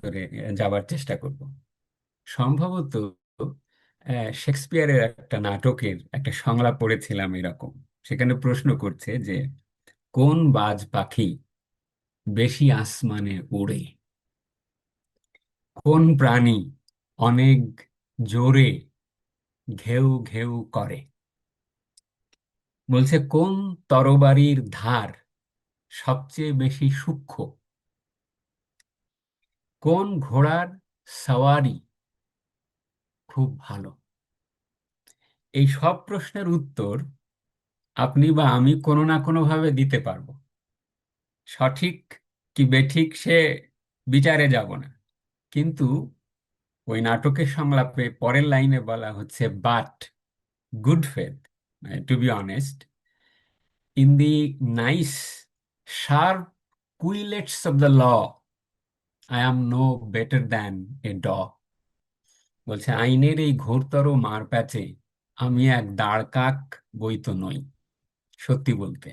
ভেতরে যাবার চেষ্টা করব। সম্ভবত শেক্সপিয়ারের একটা নাটকের একটা সংলাপ পড়েছিলাম এরকম। সেখানে প্রশ্ন করছে যে কোন বাজ পাখি বেশি আসমানে ওড়ে, কোন প্রাণী অনেক জোরে ঘেউ ঘেউ করে, বলছে কোন তরবারির ধার সবচেয়ে বেশি সূক্ষ্ম, কোন ঘোড়ার সওয়ারি খুব ভালো। এই সব প্রশ্নের উত্তর আপনি বা আমি কোনো না কোনো ভাবে দিতে পারবো। সঠিক কি বেঠিক সে বিচারে যাব না, কিন্তু ওই নাটকের সংলাপে পরের লাইনে বলা হচ্ছে, but good faith, to be honest, in the nice sharp quillets of the law I am no better than a dog. বলছে আইনের এই ঘোরতর মারপ্যাচে আমি এক দাঁড় কাক বই তো নই, সত্যি বলতে।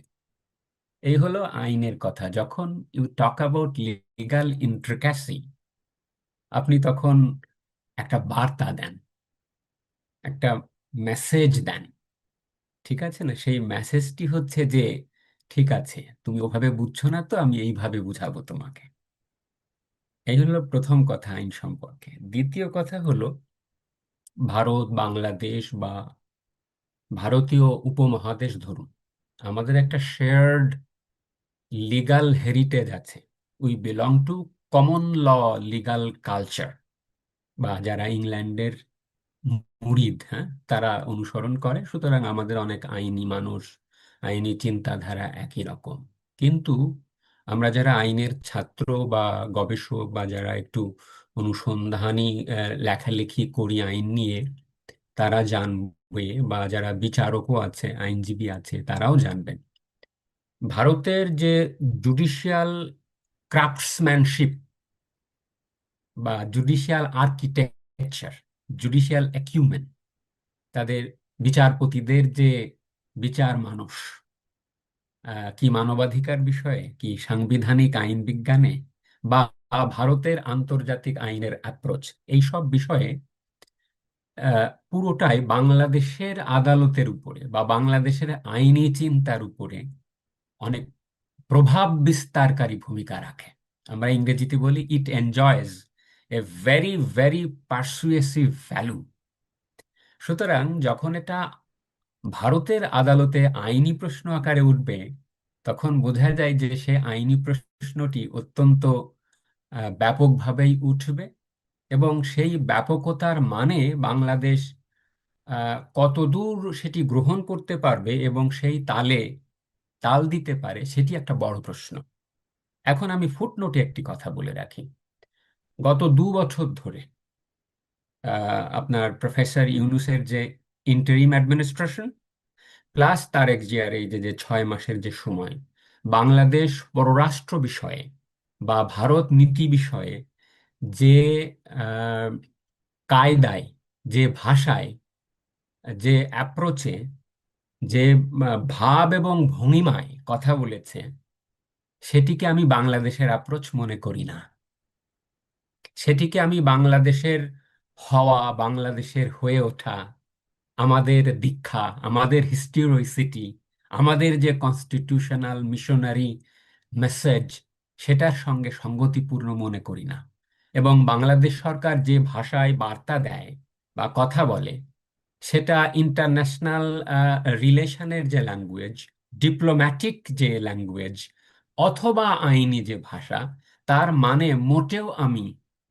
এই হলো আইনের কথা। যখন ইউ টক অ্যাবাউট লিগাল ইন্ট্রিকাসি, আপনি তখন একটা বার্তা দেন, একটা মেসেজ দেন, ঠিক আছে না? সেই মেসেজটি হচ্ছে যে ঠিক আছে, তুমি ওভাবে বুঝছো না, তো আমি এইভাবে বুঝাবো তোমাকে। এই হলো প্রথম কথা আইন সম্পর্কে। দ্বিতীয় কথা হলো, ভারত, বাংলাদেশ বা ভারতীয় উপমহাদেশ ধরুন, আমাদের একটা শেয়ার্ড লিগাল হেরিটেজ আছে। We belong to common law legal culture, বা যারা ইংল্যান্ডের মুরিদ, হ্যাঁ, তারা অনুসরণ করে। সুতরাং আমাদের অনেক আইনি মানুষ, আইনি চিন্তাধারা একই রকম। কিন্তু আমরা যারা আইনের ছাত্র বা গবেষক, বা যারা একটু অনুসন্ধানী লেখালেখি করি আইন নিয়ে, তারা জানবে, বা যারা বিচারকও আছে, আইনজীবী আছে, তারাও জানবেন, ভারতের যে জুডিশিয়াল ক্রাফটসম্যানশিপ বা জুডিশিয়াল আর্কিটেকচার, জুডিশিয়াল অ্যাকিউমেন, তাদের বিচারপতিদের যে বিচার মানস, কি মানবাধিকার বিষয়ে, কি সাংবিধানিক আইন বিজ্ঞানে, বা ভারতের আন্তর্জাতিক আইনের অ্যাপ্রোচ, এই সব বিষয়ে পুরোটাই বাংলাদেশের আদালতের উপরে বা বাংলাদেশের আইনি চিন্তার উপরে অনেক প্রভাব বিস্তারকারী ভূমিকা রাখে। আমরা ইংরেজিতে বলি it enjoys a very very persuasive value. সুতরাং যখন এটা ভারতের আদালতে আইনি প্রশ্ন আকারে উঠবে, তখন বোঝা যায় যে সে আইনি প্রশ্নটি অত্যন্ত ব্যাপকভাবেই উঠবে, এবং সেই ব্যাপকতার মানে বাংলাদেশ কতদূর সেটি গ্রহণ করতে পারবে এবং সেই তালে তাল দিতে পারে, সেটি একটা বড় প্রশ্ন। এখন আমি ফুটনোটে একটি কথা বলে রাখি। গত 2 বছর ধরে আপনার প্রফেসর ইউনূসের যে ইন্টারিম অ্যাডমিনিস্ট্রেশন, প্লাস তারেক জিয়ার এই যে যে 6 মাসের যে সময়, বাংলাদেশ পররাষ্ট্র বিষয়ে বা ভারত নীতি বিষয়ে যে আহ, কায়দায়, যে ভাষায়, যে অ্যাপ্রোচে, যে ভাব এবং ভঙ্গিমায় কথা বলেছে, সেটিকে আমি বাংলাদেশের অ্যাপ্রোচ মনে করি না। সেটিকে আমি বাংলাদেশের হওয়া, বাংলাদেশের হয়ে ওঠা, আমাদের দীক্ষা, আমাদের হিস্টোরিসিটি, আমাদের যে কনস্টিটিউশনাল মিশনারি মেসেজ, সেটার সঙ্গে সঙ্গতিপূর্ণ মনে করি না। এবং বাংলাদেশ সরকার যে ভাষায় বার্তা দেয় বা কথা বলে, সেটা ইন্টারন্যাশনাল রিলেশনের যে ল্যাঙ্গুয়েজ, ডিপ্লোম্যাটিক যে ল্যাঙ্গুয়েজ, অথবা আইনি যে ভাষা, তার মানে মোটেও আমি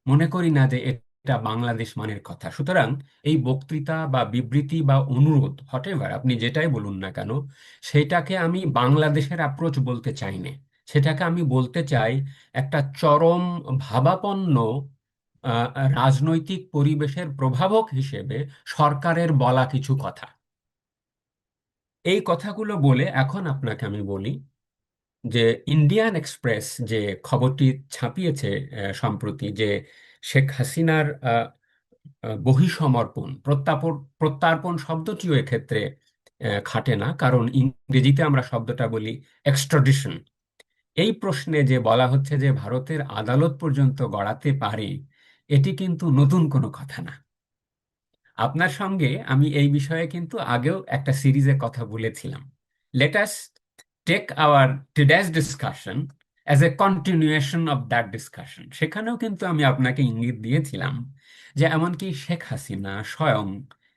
মনে করি না যে এটা বাংলাদেশ মানের কথা। সুতরাং এই বক্তৃতা বা বিবৃতি বা অনুরোধ, হটেভার আপনি যেটাই বলুন না কেন, সেটাকে আমি বাংলাদেশের অ্যাপ্রোচ বলতে চাই না। সেটাকে আমি বলতে চাই একটা চরম ভাবাপন্ন আহ, রাজনৈতিক পরিবেশের প্রভাবক হিসেবে সরকারের বলা কিছু কথা। এই কথাগুলো বলে এখন আপনাকে আমি বলি যে ইন্ডিয়ান এক্সপ্রেস যে খবরটি ছাপিয়েছে সম্প্রতি, যে শেখ হাসিনার বহিঃসমর্পণ, প্রত্যাপন, প্রত্যার্পণ শব্দটিও এক্ষেত্রে খাটে না, কারণ ইংরেজিতে আমরা শব্দটা বলি এক্সট্রাডিশন। এই প্রশ্নে যে বলা হচ্ছে যে ভারতের আদালত পর্যন্ত গড়াতে পারে, এটি কিন্তু নতুন কোনো কথা না। আপনার সঙ্গে আমি এই বিষয়ে কিন্তু আগেও একটা সিরিজে কথা বলেছিলাম। Let us take our today's discussion as a continuation of that discussion. সেখানেও কিন্তু আমি আপনাকে ইঙ্গিত দিয়েছিলাম যে এমনকি শেখ হাসিনা স্বয়ং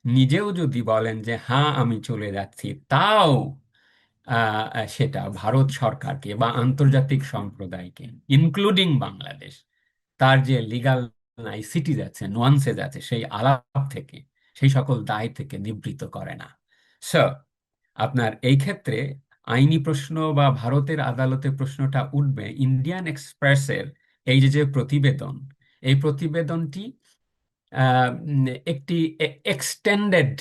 নিজেও যদি বলেন যে হ্যাঁ আমি চলে যাচ্ছি, তাও সেটা ভারত সরকারকে বা আন্তর্জাতিক সম্প্রদায়কে, ইনক্লুডিং বাংলাদেশ, তার যে লিগাল নাইসিটিজ আছে, নোয়ান্সেস আছে, সেই আলাপ থেকে, সেই সকল দায় থেকে নিবৃত্ত করে না। স্যার, আপনার এই ক্ষেত্রে আইনি প্রশ্ন বা ভারতের আদালতে প্রশ্নটা উঠবে ইন্ডিয়ান এক্সপ্রেসের এই যে যে প্রতিবেদন, এই প্রতিবেদনটি একটি এক্সটেন্ডেড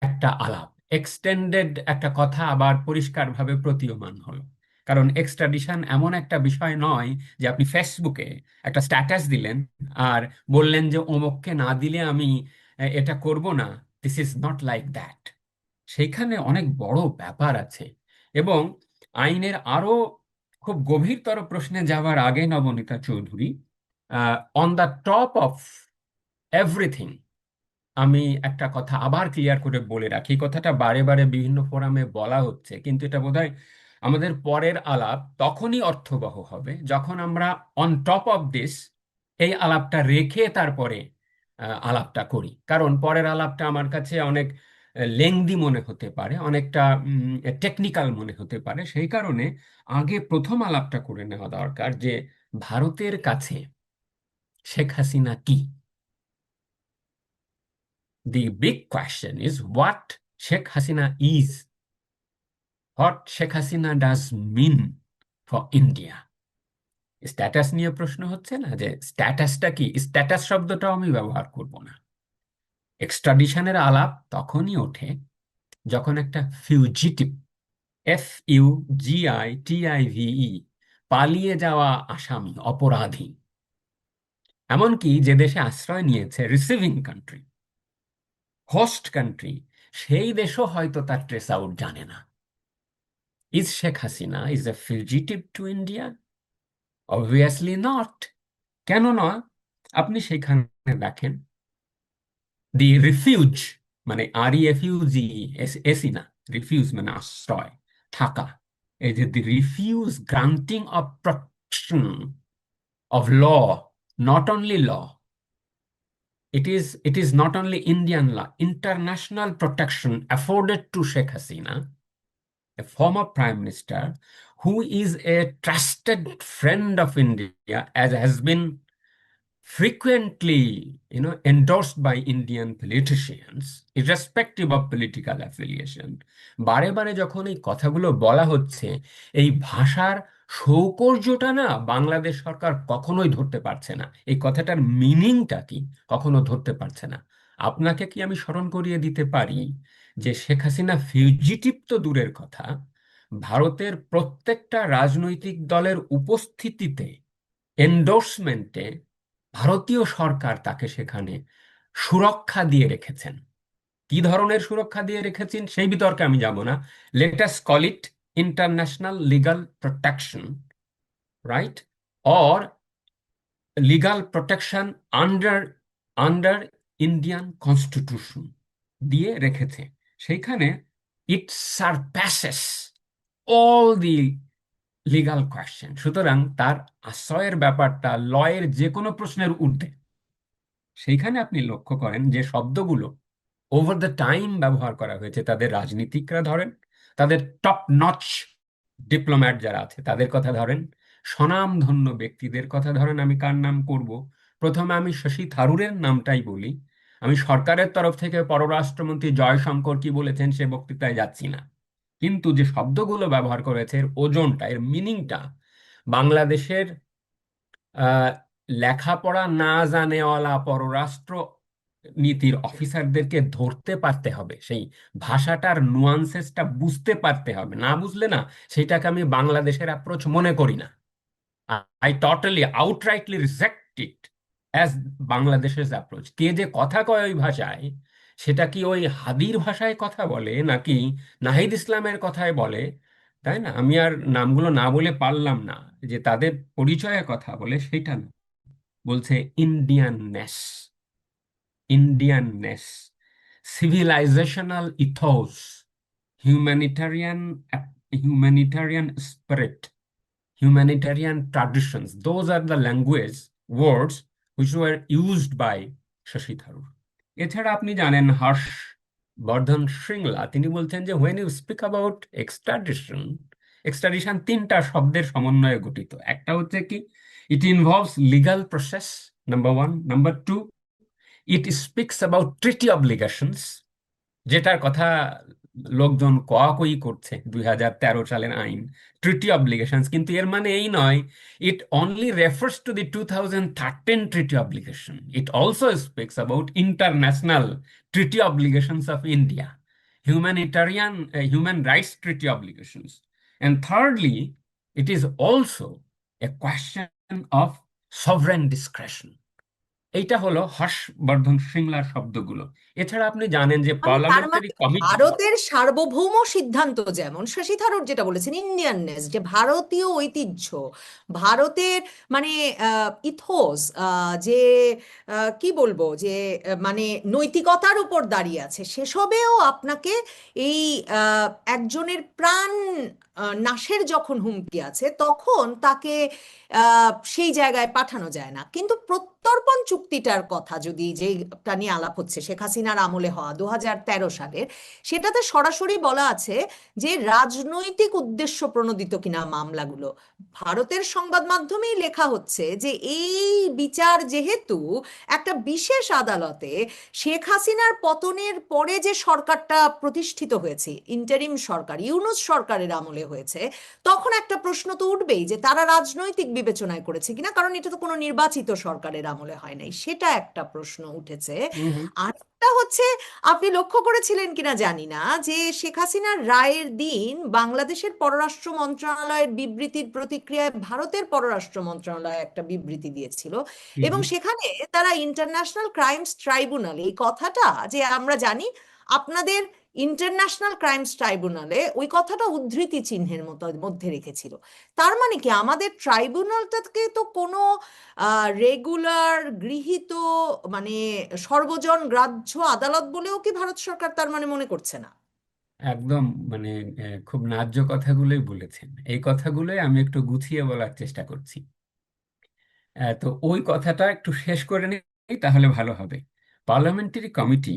একটা আলাপ, এক্সটেন্ডেড একটা কথা আবার পরিষ্কারভাবে প্রতীয়মান হলো। কারণ এক্সট্রাডিশন এমন একটা বিষয় নয় যে আপনি ফেসবুকে একটা স্ট্যাটাস দিলেন আর বললেন যে অমুককে না দিলে আমি এটা করব না। This is not like that. সেইখানে অনেক বড় ব্যাপার আছে। এবং আইনের আরো খুব গভীরতর প্রশ্নে যাওয়ার আগে Nabanita Chowdhury, on the top of everything, আমি একটা কথা আবার ক্লিয়ার করে বলে রাখি। এই কথাটা বারে বারে বিভিন্ন ফোরামে বলা হচ্ছে, কিন্তু এটা বোধহয় আমাদের পরের আলাপ তখনই অর্থবহ হবে যখন আমরা অন টপ অফ দিস এই আলাপটা রেখে তারপরে আলাপটা করি। কারণ পরের আলাপটা আমার কাছে অনেক লেংদি মনে হতে পারে, অনেকটা টেকনিক্যাল মনে হতে পারে। সেই কারণে আগে প্রথম আলাপটা করে নেওয়া দরকার যে ভারতের কাছে শেখ হাসিনা কি। The big question is what Sheikh Hasina is, what Sheikh Hasina does mean for India. Status নিয়ে প্রশ্ন হচ্ছে না যে স্ট্যাটাসটা কি, স্ট্যাটাস শব্দটাও আমি ব্যবহার করব না। এক্সট্রাডিশনের আলাপ তখনই ওঠে যখন একটা ফিউজিটিভ, FUGITIVE, পালিয়ে যাওয়া আসামি, অপরাধী, এমনকি যে দেশে আশ্রয় নিয়েছে, রিসিভিং কান্ট্রি, হোস্ট কান্ট্রি, সেই দেশও হয়তো তার ট্রেস আউট জানে না। Is Sheikh Hasina is a fugitive to India? Obviously not. কেন নয়? আপনি সেখানে দেখেন দি রিফিউজ, মানে REFUGE, না, রিফিউজ মানে আশ্রয়, থাকা। এই যে the refuge granting of protection of law, not only law, it is not only Indian law, international protection afforded to Sheikh Hasina, a former prime minister who is a trusted friend of India, as has been frequently, endorsed by Indian politicians, irrespective of political affiliation. বারে বারে যখন এই কথাগুলো বলা হচ্ছে, এই ভাষার সৌকর্যটা না বাংলাদেশ সরকার কখনোই ধরতে পারছে না। এই কথাটার মিনিংটা কি কখনো ধরতে পারছে না। আপনাকে কি আমি স্মরণ করিয়ে দিতে পারি যে শেখ হাসিনা ফিউজিটিভ তো দূরের কথা, ভারতের প্রত্যেকটা রাজনৈতিক দলের উপস্থিতিতে, এন্ডোর্সমেন্টে, ভারতীয় সরকার তাকে সেখানে সুরক্ষা দিয়ে রেখেছেন। কি ধরনের সুরক্ষা দিয়ে রেখেছেন সেই বিতর্কে আমি যাব না। Let us call it international legal protection, right, or legal protection under under Indian constitution দিয়ে রেখেছে। সেইখানে ইট সারপ্যাসেস অল দি লিগাল কোয়েশ্চেন। সুতরাং তার আশ্রয়ের ব্যাপারটা লয়ের যে কোনো প্রশ্নের ঊর্ধ্বে। সেইখানে আপনি লক্ষ্য করেন যে শব্দগুলো ওভার দ্য টাইম ব্যবহার করা হয়েছে, তাদের রাজনীতিকরা ধরেন, তাদের টপ নচ ডিপ্লোম্যাট যারা আছে তাদের কথা ধরেন, স্বনামধন্য ব্যক্তিদের কথা ধরেন। আমি কার নাম করব? প্রথমে আমি শশী থারুরের নামটাই বলি। আমি সরকারের তরফ থেকে পররাষ্ট্রমন্ত্রী জয়শঙ্কর কি বলেছেন সে বক্তৃতায় যাচ্ছি না, কিন্তু যে শব্দগুলো ব্যবহার করেছে এর ওজনটা, এর মিনিংটা বাংলাদেশের আহ, লেখাপড়া না জানেওয়ালা পররাষ্ট্র নীতির অফিসারদেরকে ধরতে পারতে হবে, সেই ভাষাটার নুয়ান্সেসটা বুঝতে পারতে হবে। না বুঝলে না, সেটাকে আমি বাংলাদেশের অ্যাপ্রোচ মনে করি না। I totally outrightly reject it as বাংলাদেশের অ্যাপ্রোচ। কে যে কথা কয় ওই ভাষায়, সেটা কি ওই হাদির ভাষায় কথা বলে নাকি নাহিদ ইসলামের কথায় বলে, তাই না? আমি আর নামগুলো না বলে পারলাম না, যে তাদের পরিচয়ের কথা বলে সেটা না, বলছে Indianness, Indianness, civilisational ethos, humanitarian humanitarian spirit, humanitarian traditions. Those are the language words which were used by Shashi Tharoor. এছাড়া আপনি জানেন হর্ষ বর্ধন শ্রিংলা তিনি বলছেন যে when you speak about extradition, extradition তিনটা শব্দের সমন্বয়ে গঠিত। একটা হচ্ছে কি, it involves legal process, number one. Number two, it speaks about treaty obligations, যেটার কথা লোকজন কই করছে 2013 সালের আইন, ট্রিটি অব্লিগেশনস, কিন্তু এর মানে এই নয় ইট only refers to the 2013 treaty obligation, it also speaks about international treaty obligations of India, humanitarian human rights treaty obligations. And thirdly, it is also a question of sovereign discretion. এইটা হলো হর্ষবর্ধন শ্রিংলার শব্দগুলো। এছাড়া আপনি জানেন যে মানে তার পার্লামেন্টারি মানে কমিটি। ভারতের সার্বভৌম সিদ্ধান্ত, যেমন শশী থারুর যেটা বলেছেন ইন্ডিয়াননেস, যে ভারতীয় ঐতিহ্য, ভারতের মানে ইথোস, যে কি বলবো, যে মানে নৈতিকতার উপর দাঁড়িয়ে আছে, সেসবেও আপনাকে এই একজনের প্রাণ নাশের যখন হুমকি আছে তখন তাকে সেই জায়গায় পাঠানো যায় না। কিন্তু প্রত্যর্পণ চুক্তিটার কথা যদি, যেটা নিয়ে আলাপ হচ্ছে শেখ হাসিনার আমলে হওয়া 2013 সালের, সেটাতে সরাসরি বলা আছে যে রাজনৈতিক উদ্দেশ্য প্রণোদিত কিনা মামলাগুলো, ভারতের সংবাদ মাধ্যমেই লেখা হচ্ছে যে এই বিচার যেহেতু একটা বিশেষ আদালতে শেখ হাসিনার পতনের পরে যে সরকারটা প্রতিষ্ঠিত হয়েছে, ইন্টারিম সরকার, ইউনূস সরকারের আমলে হয়েছে, তখন একটা প্রশ্ন তো উঠবেই যে তারা রাজনৈতিক বিবেচনায় করেছে কিনা, কারণ এটা তো কোনো নির্বাচিত সরকারের আমলে হয় নাই, সেটা একটা প্রশ্ন উঠেছে। হুম হুম। আর একটা হচ্ছে, আপনি লক্ষ্য করেছিলেন কিনা জানি না, যে শেখ হাসিনার রায়ের দিন বাংলাদেশের পররাষ্ট্র মন্ত্রণালয়ের বিবৃতির প্রতিক্রিয়ায় ভারতের পররাষ্ট্র মন্ত্রণালয় একটা বিবৃতি দিয়েছিল, জি এবং জি। সেখানে তারা ইন্টারন্যাশনাল ক্রাইমস ট্রাইব্যুনাল, এই কথাটা যে আমরা জানি আপনাদের ইন্টারন্যাশনাল ক্রাইমস ট্রাইব্যুনালে, ওই কথাটা উদ্ধৃতি চিহ্নের মতো মধ্যে রেখেছিল। তার মানে কি আমাদের ট্রাইব্যুনালটাকে তো কোনো রেগুলার গৃহীত মানে সর্বজন গ্রাহ্য আদালত বলেও কি ভারত সরকার তার মানে মনে করছে না? একদম, মানে খুব ন্যায্য কথাগুলোই বলেছেন। এই কথাগুলোই আমি একটু গুছিয়ে বলার চেষ্টা করছি। তো ওই কথাটা একটু শেষ করে নিই তাহলে ভালো হবে। পার্লামেন্টারি কমিটি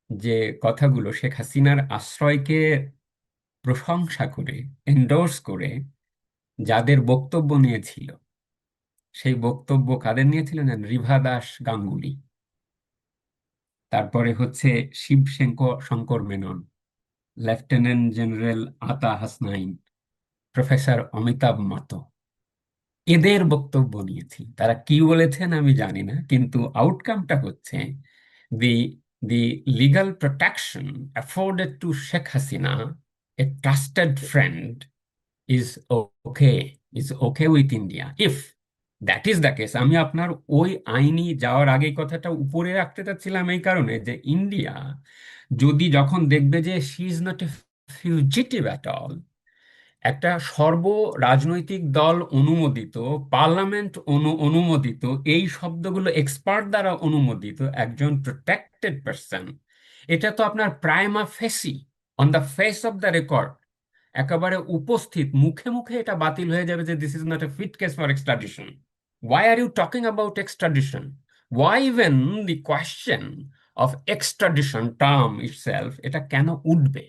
যে কথাগুলো শেখ হাসিনার আশ্রয়কে প্রশংসা করে, এন্ডোর্স করে যাদের বক্তব্য নিয়েছিল, সেই বক্তব্য কাদের নিয়েছিলেন জানেন? রিভা দাস গাঙ্গুলি, তারপরে হচ্ছে শিবশঙ্কর শঙ্কর মেনন, লেফটেন্যান্ট জেনারেল আতা হাসনাইন, প্রফেসর অমিতাভ মাতো, এদের বক্তব্য নিয়েছি। তারা কি বলেছেন আমি জানি না, কিন্তু আউটকামটা হচ্ছে the the legal protection afforded to Sheikh Hasina, a trusted friend, is okay, is okay with India. If that is the case, আমি আপনার ওই আইনি যাওয়ার আগে এই কথাটা উপরে রাখতে চাচ্ছিলাম এই কারণে যে ইন্ডিয়া যদি যখন দেখবে যে she is not A fugitive at all, একটা সর্ব রাজনৈতিক দল অনুমোদিত, পার্লামেন্ট অনুমোদিত, এই শব্দগুলো এক্সপার্ট দ্বারা অনুমোদিত একজন প্রোটেক্টেড পারসন, এটা তো আপনার prima facie, on the face of the record, একেবারে উপস্থিত মুখে মুখে এটা বাতিল হয়ে যাবে যে this is not a fit case for extradition. Why are you talking about extradition? Why even the question of extradition term itself, এটা কেন উঠবে?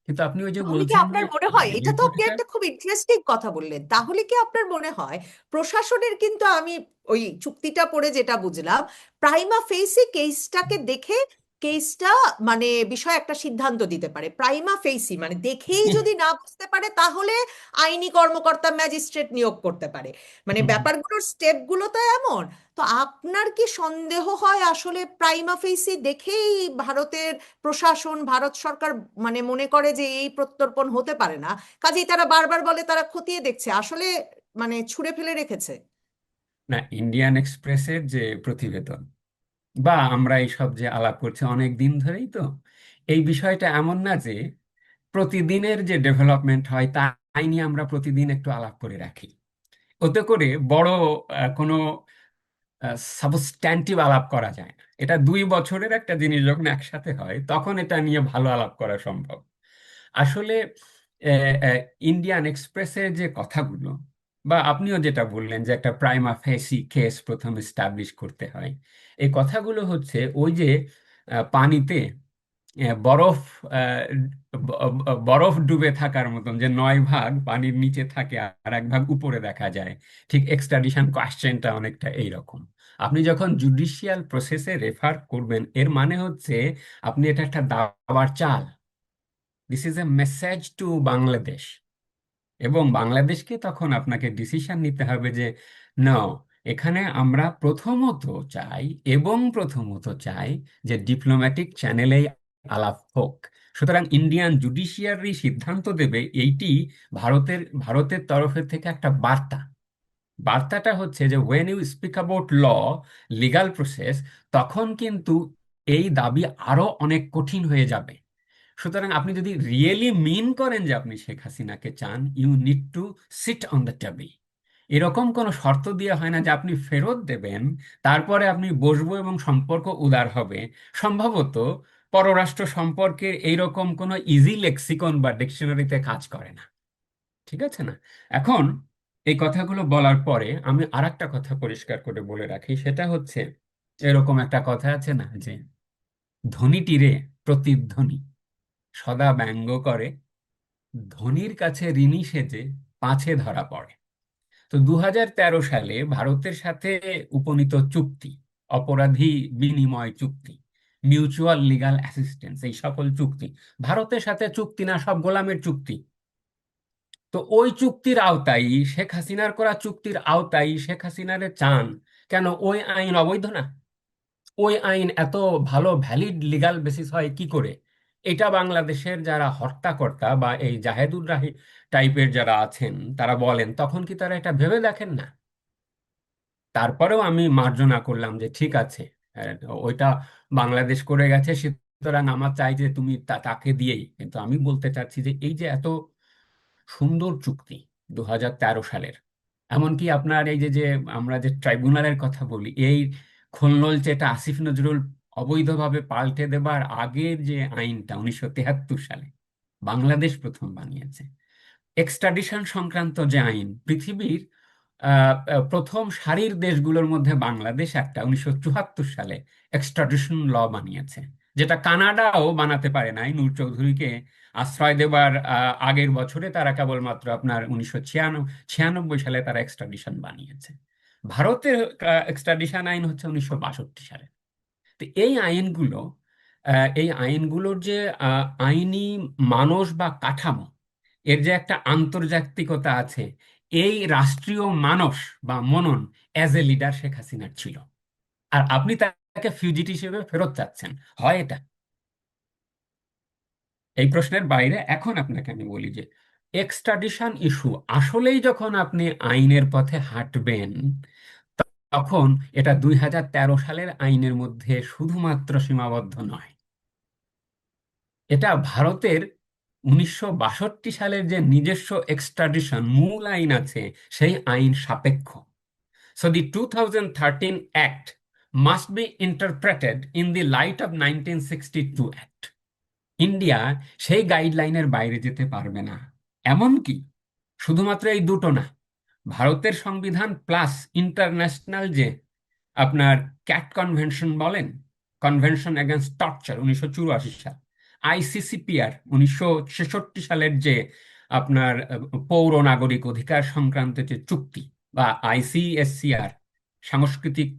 কিন্তু আপনি ওই যে তাহলে কি বলছেন যে আপনার মনে হয়, এটা তো আপনি রিপোর্টার। একটা খুব ইন্টারেস্টিং কথা বললেন, তাহলে কি আপনার মনে হয় প্রশাসনের, কিন্তু আমি ওই চুক্তিটা পড়ে যেটা বুঝলাম, প্রাইমা ফেসি কেসটাকে দেখে কেসটা মানে বিষয়ে একটা সিদ্ধান্ত দিতে পারে, প্রাইমা ফেসি মানে দেখেই যদি না বুঝতে পারে তাহলে আইনি কর্মকর্তা ম্যাজিস্ট্রেট নিয়োগ করতে পারে, মানে ব্যাপারগুলোর স্টেপগুলো তো এমন। তো আপনার কি সন্দেহ হয় আসলে প্রাইমা ফেসি দেখেই ভারতের প্রশাসন, ভারত সরকার মানে মনে করে যে এই প্রত্যর্পণ হতে পারে না, কাজেই তারা বারবার বলে তারা খতিয়ে দেখছে, আসলে মানে ছুঁড়ে ফেলে রেখেছে? না, ইন্ডিয়ান এক্সপ্রেসের যে প্রতিবেদন বা আমরা এইসব যে আলাপ করছি অনেক দিন ধরেই, তো এই বিষয়টা এমন না যে প্রতিদিনের যে ডেভেলপমেন্ট হয় তাই নিয়ে আমরা প্রতিদিন একটু আলাপ করে রাখি। ওতে করে বড় কোনো সাবস্ট্যান্টিভ আলাপ করা যায় না। এটা 2 বছরের একটা জিনিস যখন একসাথে হয় তখন এটা নিয়ে ভালো আলাপ করা সম্ভব। আসলে ইন্ডিয়ান এক্সপ্রেসের যে কথাগুলো, বা আপনিও যেটা বললেন যে একটা প্রাইমা ফেসি কেস প্রথম এস্টাবলিশ করতে হয়, এই কথাগুলো হচ্ছে ওই যে পানিতে বরফ আহ, বরফ ডুবে থাকার মতন, যে 9 ভাগ পানির নিচে থাকে আর 1 ভাগ উপরে দেখা যায়। ঠিক এক্সট্রাডিশন কোয়েশ্চেনটা অনেকটা এইরকম। আপনি যখন জুডিশিয়াল প্রসেসে রেফার করবেন, এর মানে হচ্ছে আপনি এটা একটা দাবার চাল। This is a message to Bangladesh, এবং বাংলাদেশকে তখন আপনাকে ডিসিশন নিতে হবে যে না, এখানে আমরা প্রথমত চাই, এবং প্রথমত চাই যে ডিপ্লোম্যাটিক চ্যানেলেই আলাপ হোক। সুতরাং ইন্ডিয়ান জুডিশিয়ারি সিদ্ধান্ত দেবে, এইটি ভারতের তরফের থেকে একটা বার্তা। বার্তাটা হচ্ছে যে when you speak about law, legal process, তখন কিন্তু এই দাবি আরো অনেক কঠিন হয়ে যাবে। সুতরাং আপনি যদি রিয়েলি মিন করেন যে আপনি শেখ হাসিনাকে চান, you need to sit on the table. এরকম কোনো শর্ত দিয়ে হয় না যে আপনি ফেরত দেবেন, তারপরে আপনি বসবো এবং সম্পর্ক উদার হবে। সম্ভবত পররাষ্ট্র সম্পর্কের এইরকম কোনো ইজি লেক্সিকন বা ডিকশনারিতে কাজ করে না। ঠিক আছে না? এখন এই কথাগুলো বলার পরে আমি আরেকটা কথা পরিষ্কার করে বলে রাখি, সেটা হচ্ছে এরকম একটা কথা আছে না যে ধনীটিরে প্রতিধ্বনি সদা ব্যঙ্গ করে, ধনীর কাছে ঋণী সেজে পাছে ধরা পড়ে। তো 2013 সালে ভারতের সাথে উপনীত চুক্তি, অপরাধী বিনিময় চুক্তি, মিউচুয়াল লিগ্যাল অ্যাসিস্ট্যান্স, এই সকল চুক্তি, ভারতের সাথে চুক্তি না, সব গোলামের চুক্তি। তো ওই চুক্তির আওতায়, শেখ হাসিনার করা চুক্তির আওতায় শেখ হাসিনারে চান কেন? ওই আইন অবৈধ না? ওই আইন এত ভালো ভ্যালিড লিগ্যাল বেসিস হয় কি করে? এটা বাংলাদেশের যারা হর্তাকর্তা বা এই জাহেদুর রাহি টাইপের যারা আছেন তারা বলেন, তখন কি তারা এটা ভেবে দেখেন না? তারপরেও আমি মার্জনা করলাম যে ঠিক আছে, আহ, ওইটা বাংলাদেশ করে গেছে, সুতরাং আমার চাই যে তুমি তাকে দিয়েই। কিন্তু আমি বলতে চাচ্ছি যে এই যে এত সুন্দর চুক্তি 2013 সালের, এমনকি আপনার এই যে যে আমরা যে ট্রাইব্যুনালের কথা বলি, এই খোলনলচেটা আসিফ নজরুল অবৈধভাবে পাল্টে দেবার আগের যে আইনটা 1973 সালে বাংলাদেশ প্রথম বানিয়েছে, এক্সট্রাডিশন সংক্রান্ত যে আইন, পৃথিবীর প্রথম সারির দেশগুলোর মধ্যে বাংলাদেশ একটা 1974 সালে এক্সট্রাডিশন ল বানিয়েছে, যেটা কানাডাও বানাতে পারে নাই। নূর চৌধুরীকে আশ্রয় দেবার আগের বছরে তারা কেবলমাত্র আপনার 1996 সালে তারা এক্সট্রাডিশন বানিয়েছে। ভারতের এক্সট্রাডিশন আইন হচ্ছে 1962 সালে। তো এই আইনগুলোর যে আইনি মানস বা কাঠামো, এর যে একটা আন্তর্জাতিকতা আছে, এই রাষ্ট্রীয় মানস বা মনন অ্যাজ এ লিডার শেখ হাসিনার ছিল। আর আপনি তাকে ফিউজিটিভ হিসেবে ফেরত চাচ্ছেন, হয় এটা? এই প্রশ্নের বাইরে এখন আপনাকে আমি বলি যে এক্সট্রাডিশন ইস্যু আসলেই যখন আপনি আইনের পথে হাঁটবেন, তখন এটা 2013 সালের আইনের মধ্যে শুধুমাত্র সীমাবদ্ধ নয়। এটা ভারতের 1962 সালের যে নিজস্ব এক্সট্রাডিশন মূল আইন আছে, সেই আইন সাপেক্ষ। So the 2013 Act must be interpreted in the light of 1962 Act. India সেই গাইডলাইনের বাইরে যেতে পারবে না। এমনকি শুধুমাত্র এই দুটো না, ভারতের সংবিধান প্লাস ইন্টারন্যাশনাল যে আপনার ক্যাট কনভেনশন বলেন, কনভেনশন এগেনস্ট টর্চার 1984 সাল, আইসিসিপিআর 1966 সালের যে আপনার পৌর নাগরিক অধিকার সংক্রান্ত যে চুক্তি, বা আইসিএসসিআর সাংস্কৃতিক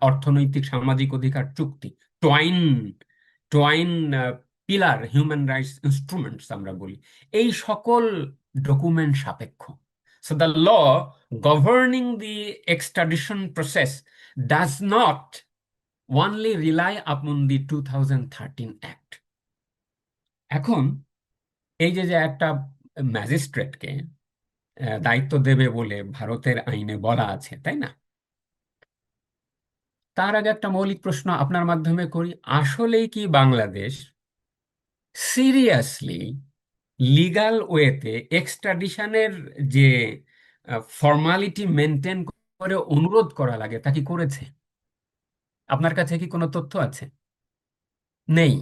অর্থনৈতিক সামাজিক অধিকার চুক্তি, twine twine pillar human rights instruments আমরা বলি, এই সকল ডকুমেন্ট সাপেক্ষ। So the law governing the extradition process does not only rely upon the 2013 Act. এখন এই যে যে একটা ম্যাজিস্ট্রেটকে দায়িত্ব দেবে বলে ভারতের আইনে বলা আছে, তাই না? তার আগে একটা মৌলিক প্রশ্ন আপনার মাধ্যমে করি, আসলেই কি বাংলাদেশ সিরিয়াসলি লিগ্যাল ওয়েতে এক্সট্রাডিশনের যে ফর্মালিটি মেনটেন করে অনুরোধ করা লাগে তা কি করেছে? আপনার কাছে কি কোনো তথ্য আছে? নেই,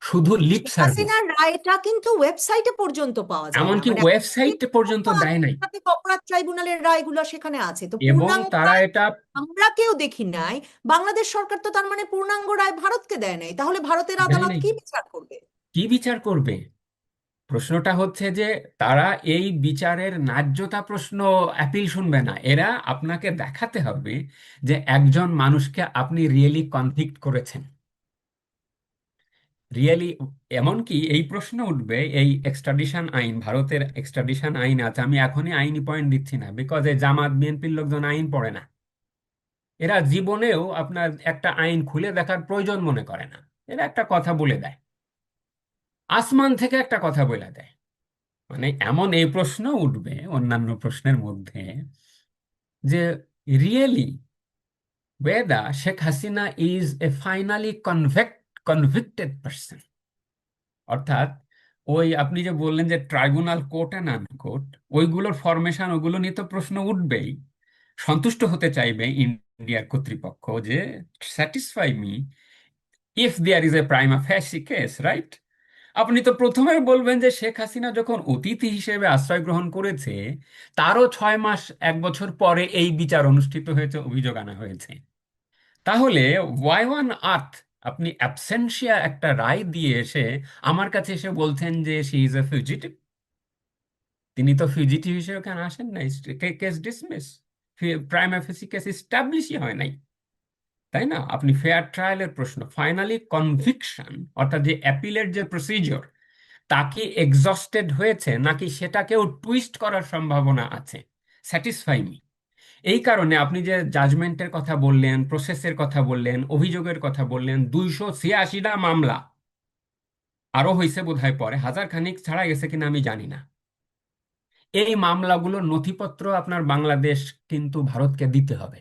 শুধু লিপ শেখ সার্ভিস। হাসিনার রায়টা কিন্তু ওয়েবসাইটে পর্যন্ত পাওয়া যায় না, এমনকি মানে ওয়েবসাইট পর্যন্ত দেয় নাই। আন্তর্জাতিক অপরাধ ট্রাইব্যুনালের রায়গুলো সেখানে আছে, তো এবং পূর্ণাঙ্গ তারা রায় এটা আমরা কেউ দেখি নাই। বাংলাদেশ সরকার তো তার মানে পূর্ণাঙ্গ রায় ভারতকে দেয় নাই, তাহলে ভারতের দেয় আদালত নাই। কি বিচার করবে? কি বিচার করবে? প্রশ্নটা হচ্ছে যে তারা এই বিচারের ন্যায্যতা প্রশ্ন অ্যাপিল শুনবে না। এরা আপনাকে দেখাতে হবে যে একজন মানুষকে আপনি রিয়েলি কনভিক্ট করেছেন, রিয়েলি। এমনকি এই প্রশ্ন উঠবে, এই এক্সট্রাডিশন আইন, ভারতের এক্সট্রাডিশন আইন আছে, আমি এখনই আইনি পয়েন্ট দিচ্ছি না, বিকজ এই জামাত বিএনপির লোকজন আইন পড়ে না। এরা জীবনেও আপনার একটা আইন খুলে দেখার প্রয়োজন মনে করে না। এরা একটা কথা বলে দেয়, আসমান থেকে একটা কথা বলে দেয়। মানে এমন এই প্রশ্ন উঠবে অন্যান্য প্রশ্নের মধ্যে, যে really ওয়েদা Sheikh Hasina is a finally convicted person. অর্থাৎ ওই আপনি যে বললেন যে ট্রাইব্যুনাল কোর্ট অ্যান্ড আনকোর্ট, ওইগুলোর ফরমেশন, ওগুলো নিয়ে তো প্রশ্ন উঠবেই। সন্তুষ্ট হতে চাইবে ইন্ডিয়ার কর্তৃপক্ষ যে satisfy me if there is a prima facie case, right? আপনি তো প্রথমে বলবেন যে শেখ হাসিনা যখন অতিথি হিসেবে আশ্রয় গ্রহণ করেছে, তারও 6 মাস 1 বছর পরে এই বিচার অনুষ্ঠিত হয়েছে, অভিযোগ আনা হয়েছে। তাহলে ওয়াই ওয়ান আর্থ আপনি অ্যাবসেন্সিয়া একটা রায় দিয়ে এসে আমার কাছে এসে বলছেন যে শি ইজ এ ফিউজিটিভ? তিনি তো ফিউজিটিভ হিসেবে কেন আসেন নাই? Case dismiss, prima facie case ইস্টাবলিশই হয় নাই, তাই না? আপনি ফেয়ার ট্রায়ালের প্রশ্ন, ফাইনালি কনভিকশন, অর্থাৎ যে অ্যাপিলের যে প্রসিজিওর, তা কি এক্সস্টেড হয়েছে নাকি সেটাকেও টুইস্ট করার সম্ভাবনা আছে? Satisfy me. এই কারণে আপনি যে জাজমেন্টের কথা বললেন, প্রসেসের কথা বললেন, অভিযোগের কথা বললেন, 286টা মামলা, আরো হয়েছে বোধহয় পরে, হাজার খানিক ছাড়া গেছে কিনা আমি জানি না। এই মামলাগুলোর নথিপত্র আপনার বাংলাদেশ কিন্তু ভারতকে দিতে হবে।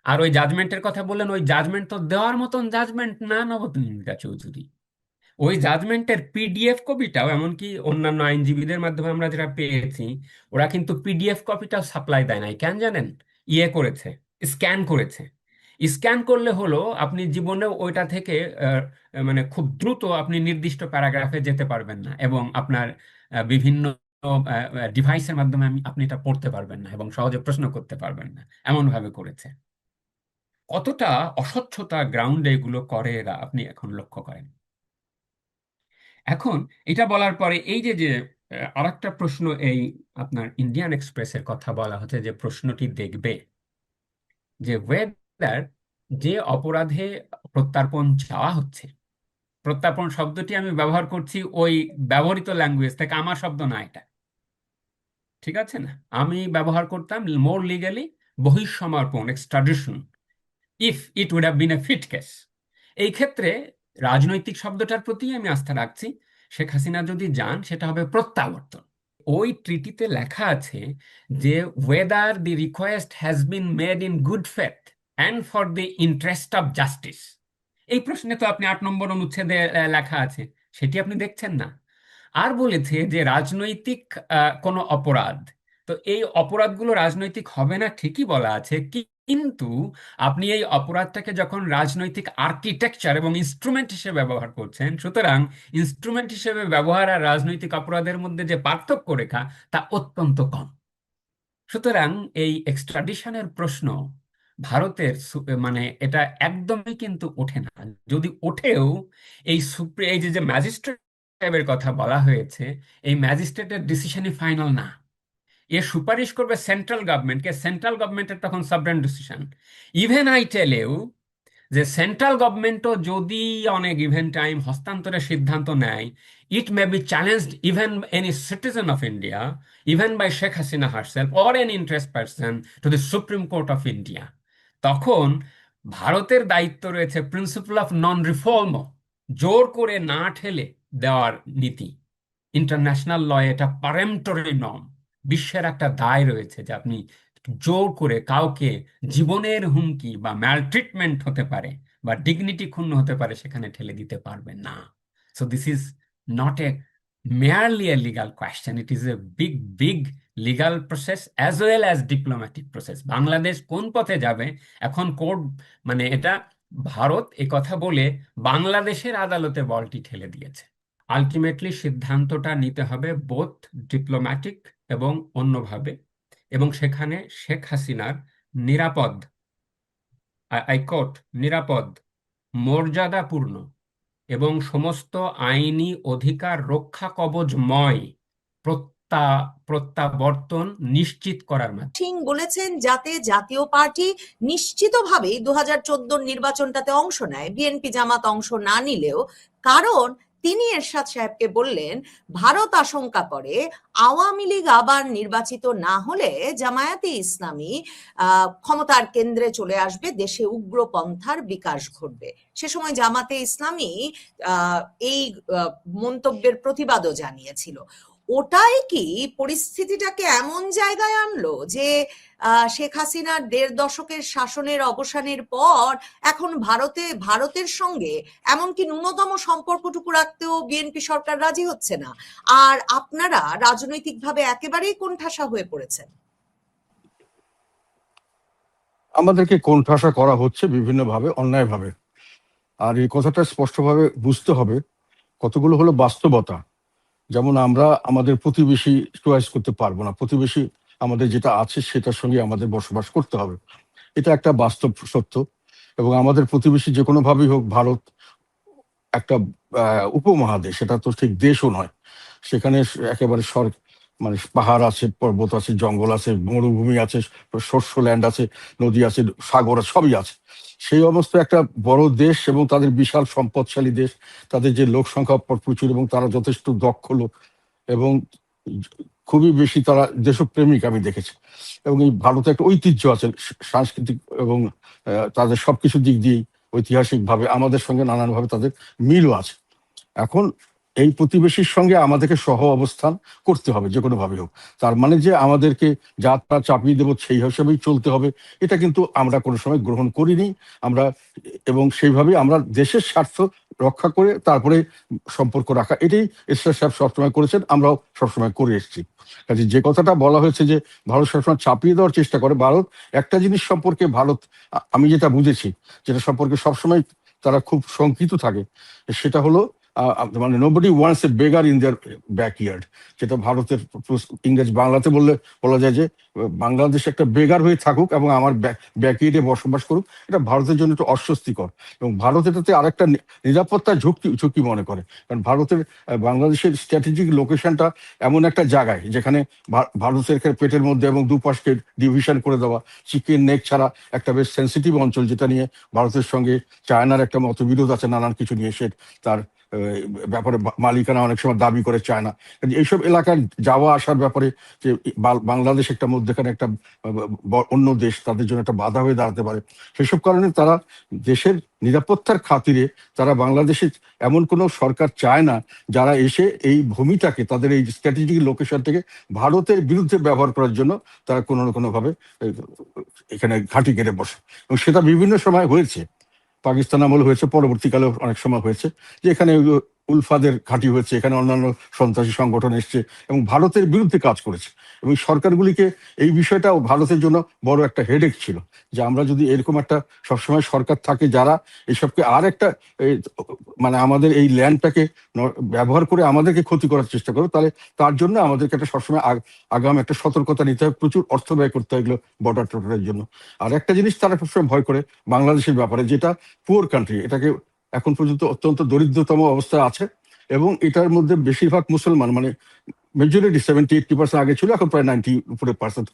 আর ওই জাজমেন্টের কথা বললেন, ওই জাজমেন্ট তো দেওয়ার মতন জাজমেন্ট না নবনীতা চৌধুরী। ওই জাজমেন্টের পিডিএফ কপিটাও, এমনকি অন্যান্য আইনজীবীদের মাধ্যমে আমরা যেটা পেয়েছি, ওরা কিন্তু পিডিএফ কপিটাও সাপ্লাই দেয় নাই। কেন জানেন? ইয়ে করেছে, স্ক্যান করেছে। স্ক্যান করলে হলো আপনি জীবনেও ওইটা থেকে আহ, মানে খুব দ্রুত আপনি নির্দিষ্ট প্যারাগ্রাফে যেতে পারবেন না, এবং আপনার বিভিন্ন ডিভাইসের মাধ্যমে আপনি এটা পড়তে পারবেন না এবং সহজে প্রশ্ন করতে পারবেন না, এমন ভাবে করেছে। কতটা অস্বচ্ছতা গ্রাউন্ডে এগুলো করে এরা, আপনি এখন লক্ষ্য করেন। এখন এটা বলার পরে এই যে যে আরেকটা প্রশ্ন, এই আপনার ইন্ডিয়ান এক্সপ্রেসের কথা বলা হচ্ছে, যে প্রশ্নটি দেখবে যে ওয়েদার যে অপরাধে প্রত্যর্পণ চাওয়া হচ্ছে, প্রত্যর্পণ শব্দটি আমি ব্যবহার করছি ওই ব্যবহৃত ল্যাঙ্গুয়েজ থেকে, আমার শব্দ না এটা, ঠিক আছে না? আমি ব্যবহার করতাম মোর লিগালি বহিঃসমর্পণ, extradition, if it would have been a fit case. এই ক্ষেত্রে রাজনৈতিক শব্দটার প্রতি আমি আস্থা রাখছি। শেখ হাসিনা যদি যান, সেটা হবে প্রত্যাবর্তন। ওই ট্রিটিতে লেখা আছে যে weather the request has been made in good faith and for the interest of justice. এই প্রশ্নে তো আপনি 8 নম্বর অনুচ্ছেদে লেখা আছে, সেটি আপনি দেখছেন না। আর বলেছে যে রাজনৈতিক কোনো অপরাধ, তো এই অপরাধগুলো রাজনৈতিক হবে না ঠিকই বলা আছে, কিন্তু আপনি এই অপরাধটাকে যখন রাজনৈতিক আর্কিটেকচার এবং ইনস্ট্রুমেন্ট হিসেবে ব্যবহার করছেন, সুতরাং ইনস্ট্রুমেন্ট হিসেবে ব্যবহার আর রাজনৈতিক অপরাধের মধ্যে যে পার্থক্য রেখা, তা অত্যন্ত কম। সুতরাং এই এক্সট্রাডিশনের প্রশ্ন ভারতের মানে এটা একদমই কিন্তু ওঠে না। যদি ওঠেও, এই যে যে ম্যাজিস্ট্রেট সাহেবের কথা বলা হয়েছে, এই ম্যাজিস্ট্রেটের ডিসিশনই ফাইনাল না। এ সুপারিশ করবে সেন্ট্রাল গভর্নমেন্টকে, সেন্ট্রাল গভর্নমেন্টের তখন সাবরেন ডিসিশন। ইভেন আই টেলেও যে সেন্ট্রাল গভর্নমেন্টও যদি অনেক ইভেন টাইম হস্তান্তরের সিদ্ধান্ত নেয়, it may be challenged even any citizen of India, even by Sheikh Hasina herself or an interest person to the Supreme Court of India. তখন ভারতের দায়িত্ব রয়েছে প্রিন্সিপাল অফ নন রিফর্ম, জোর করে না ঠেলে দেওয়ার নীতি। ইন্টারন্যাশনাল ল এটা পারেম্পটরি নর্ম। বিশ্বের একটা দায় রয়েছে যে আপনি জোর করে কাউকে জীবনের হুমকি বা ম্যালট্রিটমেন্ট হতে পারে বা ডিগনিটি ক্ষুণ্ণ হতে পারে, সেখানে ঠেলে দিতে পারবেন না। So this is not a merely a legal question. It is a big legal process as well as diplomatic process. Bangladesh কোন পথে যাবে এখন কোর্ট, মানে এটা ভারত এ কথা বলে বাংলাদেশের আদালতে বলটি ঠেলে দিয়েছে। আলটিমেটলি সিদ্ধান্তটা নিতে হবে বোথ ডিপ্লোম্যাটিক এবং অন্যভাবে, এবং সেখানে শেখ হাসিনার নিরাপদ, আই কোট, নিরাপদ, মর্যাদাপূর্ণ এবং সমস্ত আইনি অধিকার রক্ষা কবচময় প্রত্যাবর্তন নিশ্চিত করার মাধ্যমে। সিং বলেছেন যাতে জাতীয় পার্টি নিশ্চিতভাবেই 2014 নির্বাচনটাতে অংশ নেয়, বিএনপি জামাত অংশ না নিলেও, কারণ তিনি এরশাদ সাহেবকে বললেন ভারত আশঙ্কা করে আওয়ামী লীগ আবার নির্বাচিত না হলে জামায়াতে ইসলামী ক্ষমতার কেন্দ্রে চলে আসবে, দেশে উগ্রপন্থার বিকাশ ঘটবে। সে সময় জামাতে ইসলামী এই মন্তব্যের প্রতিবাদও জানিয়েছিল। ওটাই কি পরিস্থিতিটাকে এমন জায়গায় আনলো যে শেখ হাসিনার 1.5 দশকের শাসনের অবসানের পর এখন ভারতের সঙ্গে এমনকি ন্যূনতম সম্পর্কটুকু রাখতেও বিএনপি সরকার রাজি হচ্ছে না, আর আপনারা রাজনৈতিকভাবে একেবারেই কোণঠাসা হয়ে পড়েছেন? আমাদেরকে কোণঠাসা করা হচ্ছে বিভিন্নভাবে, অন্যায়ভাবে। আর এই কথাটা স্পষ্টভাবে বুঝতে হবে, কতগুলো হলো বাস্তবতা। যেমন আমরা আমাদের প্রতিবেশী চয়েস করতে পারবো না, প্রতিবেশী আমাদের যেটা আছে সেটার সঙ্গে আমাদের বসবাস করতে হবে, এটা একটা বাস্তব সত্য। এবং আমাদের প্রতিবেশী যে কোনো ভাবেই হোক, ভারত একটা উপমহাদেশ, সেটা তো ঠিক দেশও নয়। সেখানে একেবারে মানে পাহাড় আছে, পর্বত আছে, জঙ্গল আছে, মরুভূমি আছে, শস্য ল্যান্ড আছে, নদী আছে, সাগর আছে, সবই আছে। সেই অবস্থায় একটা বড় দেশ এবং তাদের বিশাল সম্পদশালী দেশ, তাদের যে লোক সংখ্যা প্রচুর এবং তারা যথেষ্ট দক্ষ লোক এবং খুবই বেশি তারা দেশপ্রেমিক আমি দেখেছি। এবং এই ভারতে একটা ঐতিহ্য আছে সাংস্কৃতিক এবং তাদের সবকিছু দিক দিয়েই ঐতিহাসিক ভাবে আমাদের সঙ্গে নানানভাবে তাদের মিলও আছে। এখন এই প্রতিবেশীর সঙ্গে আমাদেরকে সহ অবস্থান করতে হবে যে কোনো ভাবে হোক। তার মানে যে আমাদেরকে যা তা চাপিয়ে দেবো সেই হিসাবেই চলতে হবে, এটা কিন্তু আমরা কোনো সময় গ্রহণ করিনি আমরা। এবং সেইভাবেই আমরা দেশের স্বার্থ রক্ষা করে তারপরে সম্পর্ক রাখা, এটাই এরশাদ সাহেব সবসময় করেছেন, আমরাও সবসময় করে এসেছি। কাজে যে কথাটা বলা হয়েছে যে ভারত সবসময় চাপিয়ে দেওয়ার চেষ্টা করে, ভারত একটা জিনিস সম্পর্কে, ভারত আমি যেটা বুঝেছি, যেটা সম্পর্কে সবসময় তারা খুব শঙ্কিত থাকে, সেটা হলো মানে nobody wants a বেগার in their backyard. যেটা ভারতের ইংরেজ বাংলাতে বললে বলা যায় যে বাংলাদেশ একটা বেগার হয়ে থাকুক এবং আমার ব্যাকইয়ার্ডে বসবাস করুক, এটা ভারতের জন্য একটু অস্বস্তিকর। এবং ভারত এটাতে আরেকটা নিরাপত্তার ঝুঁকি মনে করে, কারণ ভারতের বাংলাদেশের স্ট্র্যাটেজিক লোকেশনটা এমন একটা জায়গায় যেখানে ভারতের পেটের মধ্যে এবং দুপাশকে ডিভিশন করে দেওয়া, চিকেন নেক ছাড়া একটা বেশ সেন্সিটিভ অঞ্চল, যেটা নিয়ে ভারতের সঙ্গে চায়নার একটা মতবিরোধ আছে নানান কিছু নিয়ে, সে তার ব্যাপারে মালিকানা অনেক সময় দাবি করে চায়না। এইসব এলাকায় যাওয়া আসার ব্যাপারে যে বাংলাদেশ একটা মধ্যখানে একটা অন্য দেশ, তাদের জন্য একটা বাধা হয়ে দাঁড়াতে পারে। সেসব কারণে তারা দেশের নিরাপত্তার খাতিরে তারা বাংলাদেশের এমন কোনো সরকার চায় না যারা এসে এই ভূমিটাকে, তাদের এই স্ট্র্যাটেজিক লোকেশনটাকে ভারতের বিরুদ্ধে ব্যবহার করার জন্য তারা কোনো না কোনোভাবে এখানে ঘাঁটি কেটে বসে। এবং সেটা বিভিন্ন সময় হয়েছে, পাকিস্তান আমল হয়েছে, পরবর্তীকালে অনেক সময় হয়েছে যে এখানে উলফাদের ঘাঁটি হয়েছে, এখানে অন্যান্য সন্ত্রাসী সংগঠন এসছে এবং ভারতের বিরুদ্ধে কাজ করেছে। এবং সরকারগুলিকে এই বিষয়টা ভারতের জন্য বড় একটা হেডেক ছিল, যে আমরা যদি এরকম একটা সবসময় সরকার থাকে যারা এসবকে আর একটা মানে আমাদের এই ল্যান্ডটাকে ব্যবহার করে আমাদেরকে ক্ষতি করার চেষ্টা করে, তাহলে তার জন্য আমাদেরকে একটা সবসময় আগাম একটা সতর্কতা নিতে হবে, প্রচুর অর্থ ব্যয় করতে হয় এগুলো বর্ডার টর্ডারের জন্য। আর একটা জিনিস তারা সবসময় ভয় করে বাংলাদেশের ব্যাপারে, যেটা পুয়ার কান্ট্রি, এটাকে এখন পর্যন্ত অত্যন্ত দরিদ্রতম অবস্থায় আছে এবং এটার মধ্যে বেশিরভাগ মুসলমান, মানে মেজরিটি 70-80% আগে ছিল, এখন প্রায় 90%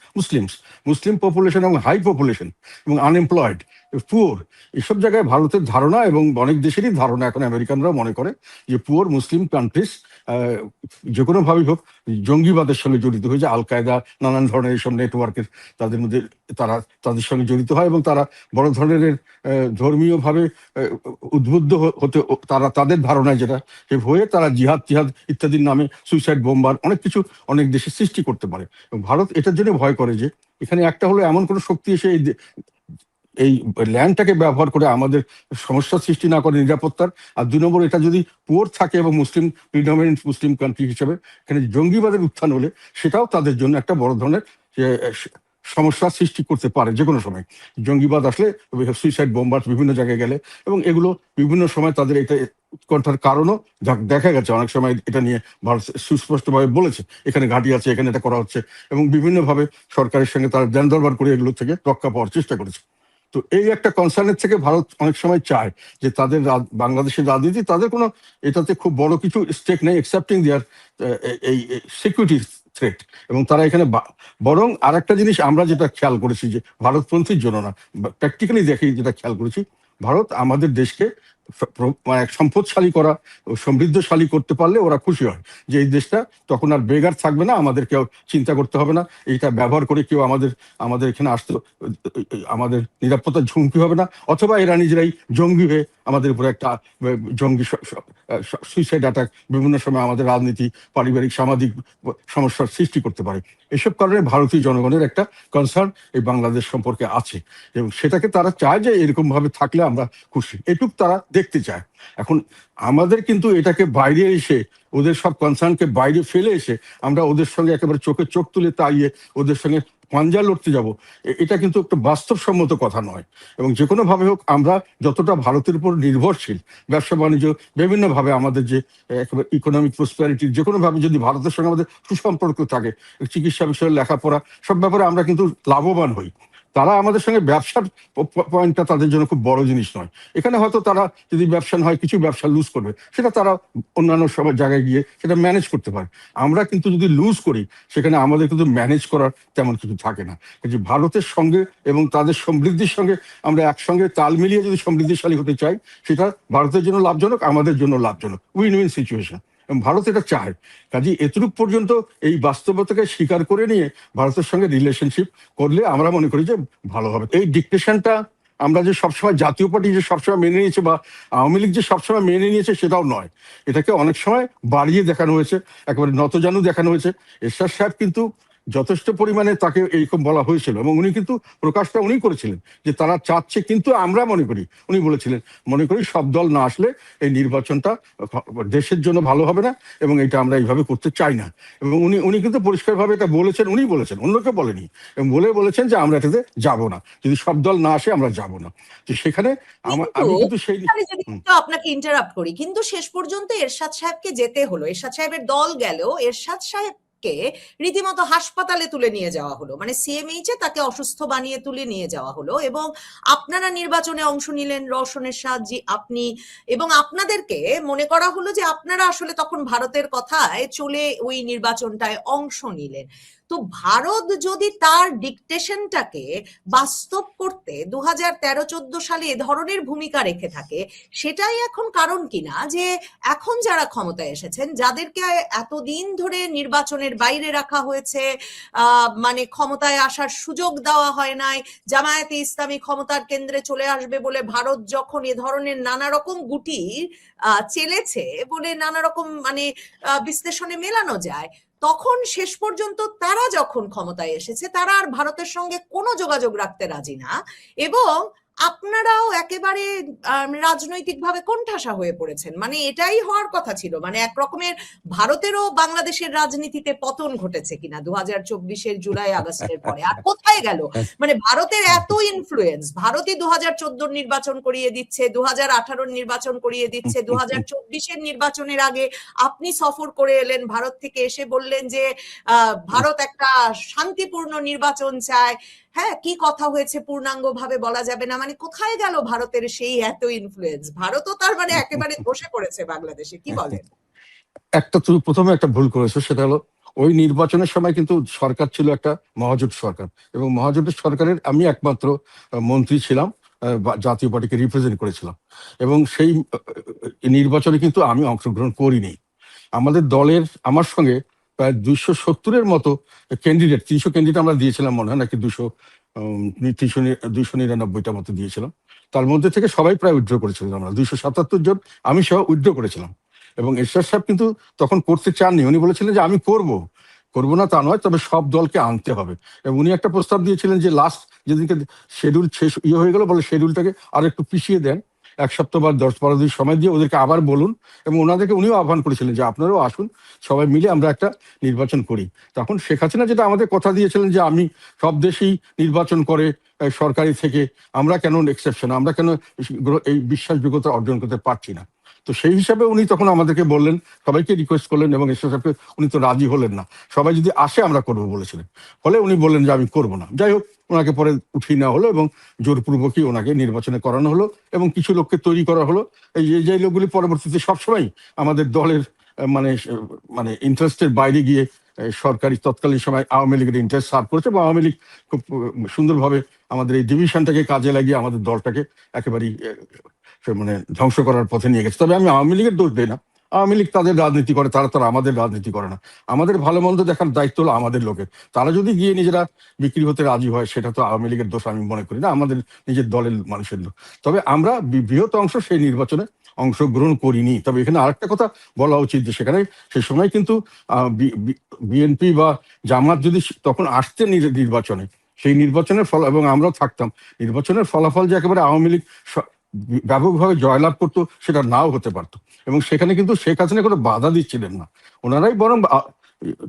মুসলিম পপুলেশন এবং হাই পপুলেশন এবং আনএমপ্লয়েড, পুয়ার। এসব জায়গায় ভারতের ধারণা এবং অনেক দেশেরই ধারণা, এখন আমেরিকানরাও মনে করে যে পুয়ার মুসলিম কান্ট্রিজ যে কোনো ভাবেই হোক জঙ্গিবাদের সঙ্গে জড়িত হয়ে যায়, আল কায়দা নানান ধরনের এইসব নেটওয়ার্কের তাদের মধ্যে তারা তাদের সঙ্গে জড়িত হয় এবং তারা বড় ধরনের ধর্মীয় ভাবে উদ্বুদ্ধ হতে, তারা তাদের ধারণায় যেটা হয়ে তারা জিহাদ টিহাদ ইত্যাদির নামে সুইসাইড বোম্বার অনেক কিছু অনেক দেশে সৃষ্টি করতে পারে। এবং ভারত এটার জন্য ভয় করে যে এখানে একটা হলো এমন কোনো শক্তি এসে এই ল্যান্ডটাকে ব্যবহার করে আমাদের সমস্যা সৃষ্টি না করে নিরাপত্তার। আর 2 নম্বর, এটা যদি পোর থাকে এবং মুসলিম প্রিডমিনেন্ট মুসলিম কান্ট্রি হিসেবে এখানে জঙ্গিবাদের উত্থান হলে সেটাও তাদের জন্য একটা বড় ধরনের যে, সমস্যার সৃষ্টি করতে পারে যে কোনো সময়। জঙ্গিবাদ আসলে সুইসাইড বোম্বার বিভিন্ন জায়গায় গেলে, এবং এগুলো বিভিন্ন সময় তাদের এটা উৎকণ্ঠার কারণও দেখা গেছে। অনেক সময় এটা নিয়ে ভারত সুস্পষ্টভাবে বলেছে এখানে ঘাঁটি আছে, এখানে এটা করা হচ্ছে, এবং বিভিন্নভাবে সরকারের সঙ্গে তারা দেন দরবার করে এগুলো থেকে রক্ষা পাওয়ার চেষ্টা করেছে। তো এই একটা কনসার্নের থেকে ভারত অনেক সময় চায় যে তাদের বাংলাদেশের রাজনীতি, তাদের কোনো এটাতে খুব বড় কিছু স্টেক নেই এক্সেপ্টিং দেয়ার এই সিকিউরিটি থ্রেট। এবং তারা এখানে বরং আর একটা জিনিস আমরা যেটা খেয়াল করেছি, যে ভারতপন্থীর জন্য না, প্র্যাকটিক্যালি দেখি যেটা খেয়াল করেছি, ভারত আমাদের দেশকে মানে সম্পদশালী করা ও সমৃদ্ধশালী করতে পারলে ওরা খুশি হয়, যে এই দেশটা তখন আর বেগার থাকবে না, আমাদের কেউ চিন্তা করতে হবে না, এইটা ব্যবহার করে কেউ আমাদের এখানে আসতে, আমাদের নিরাপত্তার ঝুঁকি হবে না, অথবা এরা নিজেরাই জঙ্গি হয়ে আমাদের উপরে একটা জঙ্গি সুইসাইড অ্যাটাক বিভিন্ন সময় আমাদের রাজনীতি, পারিবারিক সামাজিক সমস্যার সৃষ্টি করতে পারে। এসব কারণে ভারতীয় জনগণের একটা কনসার্ন এই বাংলাদেশ সম্পর্কে আছে, এবং সেটাকে তারা চায় যে এরকম ভাবে থাকলে আমরা খুশি, এটুক তারা দেখতে চায়। এখন আমাদের কিন্তু এটাকে বাইরে এসে, ওদের সব কনসার্নকে বাইরে ফেলে এসে আমরা ওদের সঙ্গে একেবারে চোখে চোখ তুলে তাইয়ে ওদের সঙ্গে পাঞ্জা লড়তে যাব, এটা কিন্তু একটা বাস্তবসম্মত কথা নয়। এবং যে কোনো ভাবে হোক আমরা যতটা ভারতের উপর নির্ভরশীল, ব্যবসা বাণিজ্য বিভিন্নভাবে আমাদের যে একেবারে ইকোনমিক প্রসপ্যারিটির যে কোনো ভাবে যদি ভারতের সঙ্গে আমাদের সুসম্পর্ক থাকে, চিকিৎসা বিষয়ে লেখাপড়া সব ব্যাপারে আমরা কিন্তু লাভবান হই। তারা আমাদের সঙ্গে ব্যবসার পয়েন্টটা তাদের জন্য খুব বড় জিনিস নয়। এখানে হয়তো তারা যদি ব্যবসা হয়, কিছু ব্যবসা লুজ করবে, সেটা তারা অন্যান্য সব জায়গায় গিয়ে সেটা ম্যানেজ করতে পারে। আমরা কিন্তু যদি লুজ করি, সেখানে আমাদের কিন্তু ম্যানেজ করার তেমন কিছু থাকে না। যে ভারতের সঙ্গে এবং তাদের সমৃদ্ধির সঙ্গে আমরা একসঙ্গে তাল মিলিয়ে যদি সমৃদ্ধিশালী হতে চাই, সেটা ভারতের জন্য লাভজনক, আমাদের জন্য লাভজনক, উইন উইন সিচুয়েশন। এবং ভারত এটা চায়। কাজে এতটুকু পর্যন্ত এই বাস্তবতাকে স্বীকার করে নিয়ে ভারতের সঙ্গে রিলেশনশিপ করলে আমরা মনে করি যে ভালো হবে। এই ডিকটেশনটা আমরা যে সবসময় জাতীয় পার্টি যে সবসময় মেনে নিয়েছে, বা আওয়ামী লীগ যে সবসময় মেনে নিয়েছে, সেটাও নয়। এটাকে অনেক সময় বাড়িয়ে দেখানো হয়েছে, একেবারে নতজানু দেখানো হয়েছে। এরশাদ সাহেব কিন্তু যথেষ্ট পরিমাণে তাকে এইরকম বলা হয়েছিল, এবং উনি কিন্তু প্রকাশটা উনি করেছিলেন যে তারা চাচ্ছে, কিন্তু আমরা মনে করি, উনি বলেছিলেন, মনে করি সব দল না আসলে এই নির্বাচনটা দেশের জন্য ভালো হবে না, এবং এটা আমরা এইভাবে করতে চাই না। এবং উনি কিন্তু পরিষ্কারভাবে এটা বলেছেন, উনি বলেছেন, অন্যকে বলেনি, এবং বলেছেন যে আমরা এটাতে যাব না, যদি সব দল না আসে আমরা যাব না। তো সেখানে আমি কিন্তু সেই আমি যদি একটু আপনাকে ইন্টারাপ্ট করি, কিন্তু শেষ পর্যন্ত এরশাদ সাহেবকে যেতে হলো, এরশাদ সাহেবের দল গেল, এরশাদ সাহেবকে রীতিমতো হাসপাতালে তুলে নিয়ে যাওয়া হলো, মানে সিএমএইচ এ তাকে অসুস্থ বানিয়ে তুলে নিয়ে যাওয়া হলো। এবং আপনারা নির্বাচনে অংশ নিলেন, রওশন এরশাদ জি আপনি, এবং আপনাদেরকে মনে করা হলো যে আপনারা আসলে তখন ভারতের কথায় চলে ওই নির্বাচনটায় অংশ নিলেন। তো ভারত যদি তার ডিকটেশনটাকে বাস্তব করতে 2013-14 সালে এ ধরনের ভূমিকা রেখে থাকে, সেটাই এখন কারণ কিনা যে এখন যারা ক্ষমতায় এসেছেন, যাদেরকে এতদিন ধরে নির্বাচনের বাইরে রাখা হয়েছে, মানে ক্ষমতায় আসার সুযোগ দেওয়া হয় নাই, জামায়াতে ইসলামী ক্ষমতার কেন্দ্রে চলে আসবে বলে ভারত যখন এ ধরনের নানা রকম গুটি চেলেছে বলে নানা রকম মানে বিশ্লেষণে মেলানো যায়, তখন শেষ পর্যন্ত তারা যখন ক্ষমতায় এসেছে, তারা আর ভারতের সঙ্গে কোনো যোগাযোগ রাখতে রাজি না, এবং আপনারাও একেবারে রাজনৈতিকভাবে কোণঠাসা হয়ে পড়েছেন। মানে এটাই হওয়ার কথা ছিল, মানে এক রকমের ভারতেরও বাংলাদেশের রাজনীতিতে পতন ঘটেছে কিনা 2024-এর জুলাই আগস্টের পরে। আর কোথায় গেল, মানে ভারতের এত ইনফ্লুয়েন্স, ভারতই 2014 নির্বাচন করিয়ে দিচ্ছে, 2018 নির্বাচন করিয়ে দিচ্ছে, 2024-এর নির্বাচনের আগে আপনি সফর করে এলেন, ভারত থেকে এসে বললেন যে ভারত একটা শান্তিপূর্ণ নির্বাচন চায়। হ্যাঁ, কি কথা হয়েছে পূর্ণাঙ্গ ভাবে বলা যাবে না। মানে কোথায় গেল ভারতের সেই এত ইনফ্লুয়েন্স? ভারতও তার মানে একেবারে বসে পড়েছে বাংলাদেশে, কি বলেন? তুমি প্রথমে একটা ভুল করেছো, সেটা হলো ওই নির্বাচনের সময় কিন্তু সরকার ছিল একটা মহাজোট সরকার, এবং মহাজোটের সরকারের আমি একমাত্র মন্ত্রী ছিলাম, জাতীয় পার্টিকে রিপ্রেজেন্ট করেছিলাম, এবং সেই নির্বাচনে কিন্তু আমি অংশগ্রহণ করিনি। আমাদের দলের আমার সঙ্গে প্রায় 270-এর মতো ক্যান্ডিডেট, 300 ক্যান্ডিডেট আমরা দিয়েছিলাম মনে হয়, নাকি 299টা মতো দিয়েছিলাম। তার মধ্যে থেকে সবাই প্রায় উইথড্র করেছিলাম, আমরা 277 জন আমি সহ উইথড্র করেছিলাম। এবং এরশাদ সাহেব কিন্তু তখন করতে চাননি, উনি বলেছিলেন যে আমি করব, করবো না তা নয়, তবে সব দলকে আনতে হবে। এবং উনি একটা প্রস্তাব দিয়েছিলেন যে লাস্ট যেদিনকে শিডিউল শেষ হয়ে গেল, বলে শিডিউলটাকে আর একটু পিছিয়ে দেন, 1 সপ্তাহ বা 10-12 দিন সময় দিয়ে ওদেরকে আবার বলুন। এবং ওনাদেরকে উনিও আহ্বান করেছিলেন যে আপনারাও আসুন, সবাই মিলে আমরা একটা নির্বাচন করি। তখন শেখ হাসিনা যেটা আমাদের কথা দিয়েছিলেন যে আমি সব দেশেই নির্বাচন করে সরকারি থেকে, আমরা কেন এক্সেপশন, আমরা কেন এই বিশ্বাসযোগ্যতা অর্জন করতে পারছি না। তো সেই হিসাবে উনি তখন আমাদেরকে বললেন, সবাইকে রিকোয়েস্ট করলেন, এবং এসএসএফকে উনি তো রাজি হলেন না, সবাই যদি আসে আমরা করবো বলেছিলেন। ফলে উনি বললেন যে আমি করবো না। যাই হোক, ওনাকে পরে উঠিয়ে নেওয়া হলো এবং জোরপূর্বকই ওনাকে নির্বাচনে করানো হলো এবং কিছু লোককে তৈরি করা হলো। এই যে লোকগুলি পরবর্তীতে সবসময় আমাদের দলের মানে মানে ইন্টারেস্টের বাইরে গিয়ে সরকারি তৎকালীন সময় আওয়ামী লীগের ইন্টারেস্ট সার্ভ করেছে, বা আওয়ামী লীগ খুব সুন্দরভাবে আমাদের এই ডিভিশনটাকে কাজে লাগিয়ে আমাদের দলটাকে একেবারেই মানে ধ্বংস করার পথে নিয়ে গেছে। তবে আমি আওয়ামী লীগের দোষ দিই না, আওয়ামী লীগ তাদের রাজনীতি করে, তারা আমাদের রাজনীতি করে না। আমাদের ভালো মন্দ দেখার দায়িত্ব হলো আমাদের লোকের। তারা যদি গিয়ে নিজেরা বিক্রি হতে রাজি হয়, সেটা তো আওয়ামী লীগের দোষ আমি মনে করি না, আমাদের নিজের দলের মানুষের দোষ। তবে আমরা বৃহৎ অংশ সেই নির্বাচনে অংশগ্রহণ করিনি। তবে এখানে আরেকটা কথা বলা উচিত যে সেখানে সেই সময় কিন্তু বিএনপি বা জামাত যদি তখন আসতেন নির্বাচনে, সেই নির্বাচনের ফল, এবং আমরাও থাকতাম, নির্বাচনের ফলাফল যে একেবারে আওয়ামী লীগ ব্যাপকভাবে জয়লাভ করতো সেটা নাও হতে পারতো। এবং সেখানে কিন্তু শেখ হাসিনা কোনো বাধা দিচ্ছিলেন না, ওনারাই বরং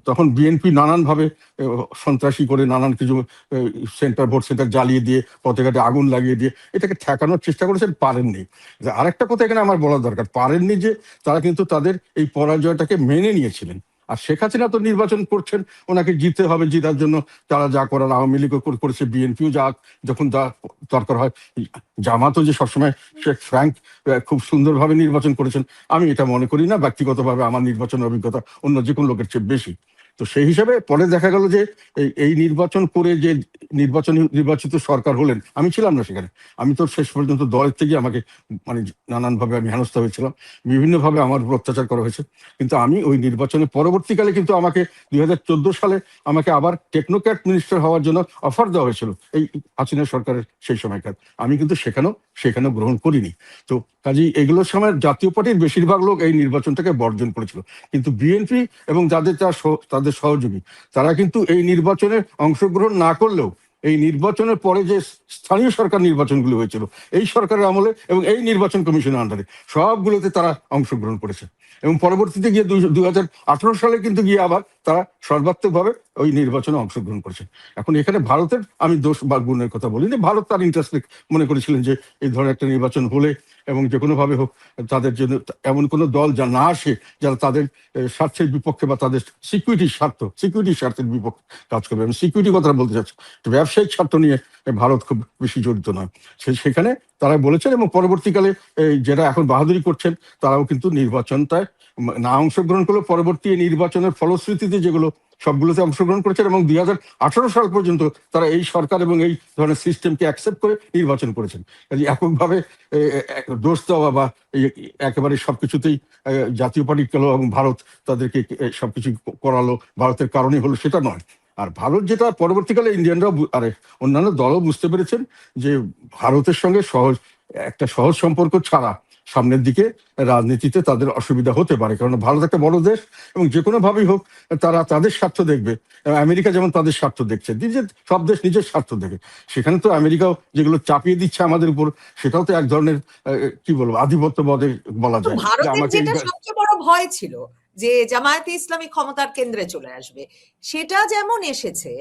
তখন বিএনপি নানানভাবে সন্ত্রাসী করে নানান কিছু ভোট সেন্টার জ্বালিয়ে দিয়ে, পথে ঘাটে আগুন লাগিয়ে দিয়ে এটাকে ঠেকানোর চেষ্টা করেছেন, পারেননি। আরেকটা কথা এখানে আমার বলা দরকার, পারেননি যে তারা কিন্তু তাদের এই পরাজয়টাকে মেনে নিয়েছিলেন। আর শেখ হাসিনা তো নির্বাচন করছেন, ওনাকে জিততে হবে, জিতার জন্য তারা যা করার আওয়ামী লীগও করেছে, বিএনপিও যা যখন যা দরকার হয়, জামাতও যে সবসময় শেখ ফ্র্যাঙ্ক খুব সুন্দরভাবে নির্বাচন করেছেন, আমি এটা মনে করি না। ব্যক্তিগতভাবে আমার নির্বাচনের অভিজ্ঞতা অন্য যে কোনো লোকের চেয়ে বেশি। তো সেই হিসাবে পরে দেখা গেল যে এই নির্বাচন করে যে নির্বাচিত সরকার হলেন, আমি ছিলাম না সেখানে, আমি তো শেষ পর্যন্ত দলের থেকে আমাকে মানে নানানভাবে আমি হেনস্থা হয়েছিলাম, বিভিন্নভাবে আমার উপর অত্যাচার করা হয়েছে। কিন্তু আমি ওই নির্বাচনের পরবর্তীকালে কিন্তু আমাকে 2014 সালে আমাকে আবার টেকনোক্র্যাট মিনিস্টার হওয়ার জন্য অফার দেওয়া হয়েছিল এই হাসিনা সরকারের সেই সময়কার, আমি কিন্তু সেখানেও গ্রহণ করিনি। তো কাজেই এগুলোর সময় জাতীয় পার্টির বেশিরভাগ লোক এই নির্বাচনটাকে বর্জন করেছিল, কিন্তু বিএনপি এবং তাদের সহযোগী তারা কিন্তু এই নির্বাচনে অংশগ্রহণ না করলেও এই নির্বাচনের পরে যে স্থানীয় সরকার নির্বাচনগুলো হয়েছিল এই সরকারের আমলে এবং এই নির্বাচন কমিশনের আন্ডারে, সবগুলোতে তারা অংশগ্রহণ করেছে। এবং পরবর্তীতে গিয়ে 2018 সালে কিন্তু গিয়ে আবার তারা সর্বাত্মকভাবে ওই নির্বাচনে অংশগ্রহণ করেছে। এখন এখানে ভারতের আমি দোষ বা গুণের কথা বলিনি, ভারত তার ইন্টারেস্ট মনে করেছিলেন যে এই ধরনের একটা নির্বাচন হলে এবং যে কোনোভাবে হোক তাদের জন্য এমন কোনো দল যা না আসে যারা তাদের স্বার্থের বিপক্ষে বা তাদের সিকিউরিটির স্বার্থের বিপক্ষে কাজ করবে। আমি সিকিউরিটি কথা বলতে চাচ্ছি, ব্যবসায়িক স্বার্থ নিয়ে ভারত খুব বেশি জড়িত নয়। সেখানে তারা বলেছেন, এবং পরবর্তীকালে যারা এখন বাহাদুরি করছেন তারাও কিন্তু নির্বাচনটায় না অংশগ্রহণ করলে পরবর্তী নির্বাচনের ফলশ্রুতিতে যেগুলো সবগুলোতে অংশগ্রহণ করেছেন, এবং 2018 সাল পর্যন্ত তারা এই সরকার এবং এই ধরনের সিস্টেমকে অ্যাকসেপ্ট করে নির্বাচন করেছেন। কাজে এককভাবে দোষ দেওয়া বা একেবারে সবকিছুতেই জাতীয় পার্টি গেল এবং ভারত তাদেরকে সবকিছু করালো, ভারতের কারণে হলো, সেটা নয়। আর ভারত যেটা পরবর্তীকালে ইন্ডিয়ানরাও আরে অন্যান্য দলও বুঝতে পেরেছেন যে ভারতের সঙ্গে একটা সহজ সম্পর্ক ছাড়া সামনের দিকে রাজনীতিতে তাদের অসুবিধা হতে পারে, কারণ ভারত একটা বড় দেশ এবং যে কোনো ভাবেই হোক তারা তাদের স্বার্থ দেখবে। আমেরিকা যেমন তাদের স্বার্থ দেখছে, সব দেশ নিজের স্বার্থ দেখে, সেখানে তো আমেরিকাও যেগুলো চাপিয়ে দিচ্ছে আমাদের উপর, সেটাও তো এক ধরনের কি বলবো আধিপত্যবাদে বলা যায় যে ভারতের আমাকে যেটা সবচেয়ে বড় ভয় ছিল যে জামায়াতে ইসলামী ক্ষমতার কেন্দ্রে চলে আসবে, সেটা যেমন এসেছে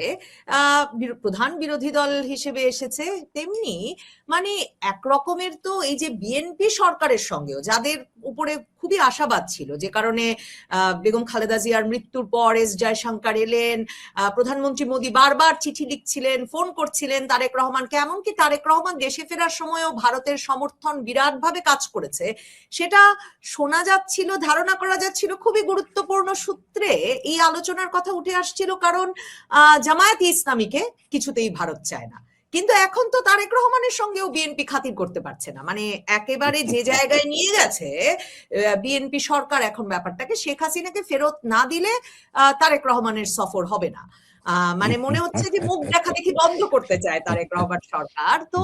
প্রধান বিরোধী দল হিসেবে এসেছে, তেমনি মানে একরকমের তো এই যে বিএনপি সরকারের সঙ্গেও যাদের উপরে খুবই আশাবাদ ছিল, যে কারণে বেগম খালেদা জিয়ার মৃত্যুর পর জয়শঙ্কর এলেন, প্রধানমন্ত্রী মোদী বারবার চিঠি লিখছিলেন, ফোন করছিলেন তারেক রহমানকে, এমনকি তারেক রহমান দেশে ফেরার সময়ও ভারতের সমর্থন বিরাটভাবে কাজ করেছে, সেটা শোনা যাচ্ছিল, ধারণা করা যাচ্ছিল খুবই গুরুত্বপূর্ণ সূত্রে এই আলোচনার কথা উঠে আসছিল, কারণ জামায়াতে ইসলামীকে কিছুতেই ভারত চায় না। কিন্তু এখন তো তারেক রহমানের সঙ্গেও বিএনপি খাতির করতে পারছে না, মানে একেবারে যে জায়গায় নিয়ে গেছে বিএনপি সরকার এখন ব্যাপারটাকে, শেখ হাসিনাকে ফেরত না দিলে তারেক রহমানের সফর হবে না। মানে মনে হচ্ছে যে মুখ দেখা দেখি বন্ধ করতে চায় তারেক রহমান সরকার। তো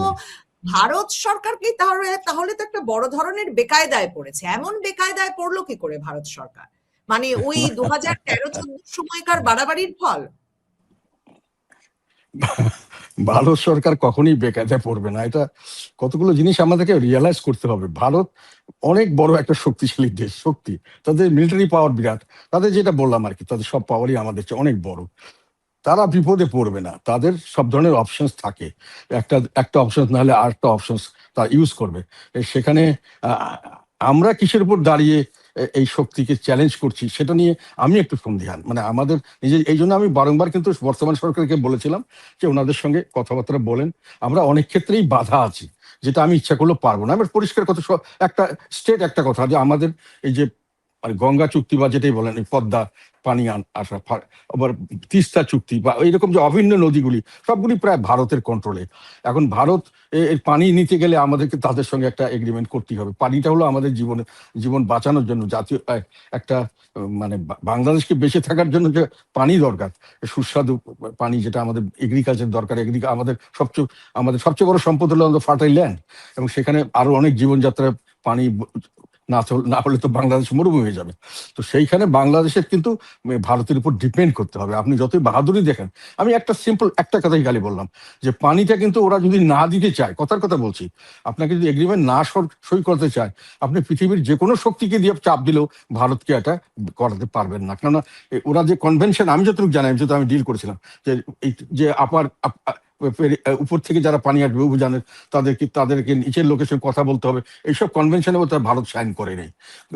ভারত সরকারকে তাহলে তো একটা বড় ধরনের বেকায়দায় পড়েছে। এমন বেকায়দায় পড়লো কি করে ভারত সরকার? মানে ওই 2013-14 সময়কার বাড়াবাড়ির ফল? ভারত সরকার কখনোই বেকায়দা পড়বে না, এটা কতগুলো জিনিস আমাদেরকে রিয়েলাইজ করতে হবে। ভারত অনেক বড় একটা শক্তিশালী দেশ, শক্তি, তাদের মিলিটারি পাওয়ার বিরাট, তাদের যেটা বললাম আর কি, তাদের সব পাওয়ারই আমাদের চেয়ে অনেক বড়। তারা বিপদে পড়বে না, তাদের সব ধরনের অপশনস থাকে। একটা একটা অপশন না হলে আরেকটা অপশনস তারা ইউজ করবে। সেখানে আহ, আমরা কিসের উপর দাঁড়িয়ে এই শক্তিকে চ্যালেঞ্জ করছি সেটা নিয়ে আমি একটু সন্দিহান। মানে আমাদের নিজে, এই জন্য আমি বারংবার কিন্তু বর্তমান সরকারকে বলেছিলাম যে ওনাদের সঙ্গে কথাবার্তা বলেন, আমরা অনেক ক্ষেত্রেই বাধা আছি, যেটা আমি ইচ্ছা করলেও পারবো না। আমার পরিষ্কার কথা, একটা স্টেট একটা কথা যে আমাদের এই যে মানে গঙ্গা চুক্তি বা যেটাই বলেন, এই পদ্মা পানি আসা, আবার তিস্তা চুক্তি বা এইরকম যে অভিন্ন নদীগুলি, সবগুলি প্রায় ভারতের কন্ট্রোলে। এখন ভারত এর পানি নিতে গেলে আমাদেরকে তাদের সঙ্গে একটা এগ্রিমেন্ট করতেই হবে। পানিটা হলো আমাদের জীবন বাঁচানোর জন্য জাতীয় একটা মানে বাংলাদেশকে বেঁচে থাকার জন্য যে পানি দরকার, সুস্বাদু পানি, যেটা আমাদের এগ্রিকালচার দরকার। আমাদের সবচেয়ে বড় সম্পদ হলো আমাদের ফার্টাইল ল্যান্ড, এবং সেখানে আরো অনেক জীবনযাত্রা, পানি না হলে তো বাংলাদেশ মরুভূমি হয়ে যাবে। তো সেইখানে বাংলাদেশের কিন্তু ভারতের উপর ডিপেন্ড করতে হবে, আপনি যতই বাহাদুরি দেখেন। আমি একটা সিম্পল একটা কথাই খালি বললাম, যে পানিটা কিন্তু ওরা যদি না দিতে চায়, কথার কথা বলছি, আপনাকে যদি এগ্রিমেন্ট না সই করতে চায়, আপনি পৃথিবীর যে কোনো শক্তিকে দিয়ে চাপ দিলেও ভারতকে এটা করাতে পারবেন না। কেননা ওরা যে কনভেনশন, আমি যতটুকু জানি, যেহেতু আমি ডিল করেছিলাম, যে এই যে উপর থেকে যারা পানি আসবে অভিযানের, তাদেরকে নিচের লোকের সঙ্গে কথা বলতে হবে, এইসব কনভেনশনে ভারত সাইন করে নেই,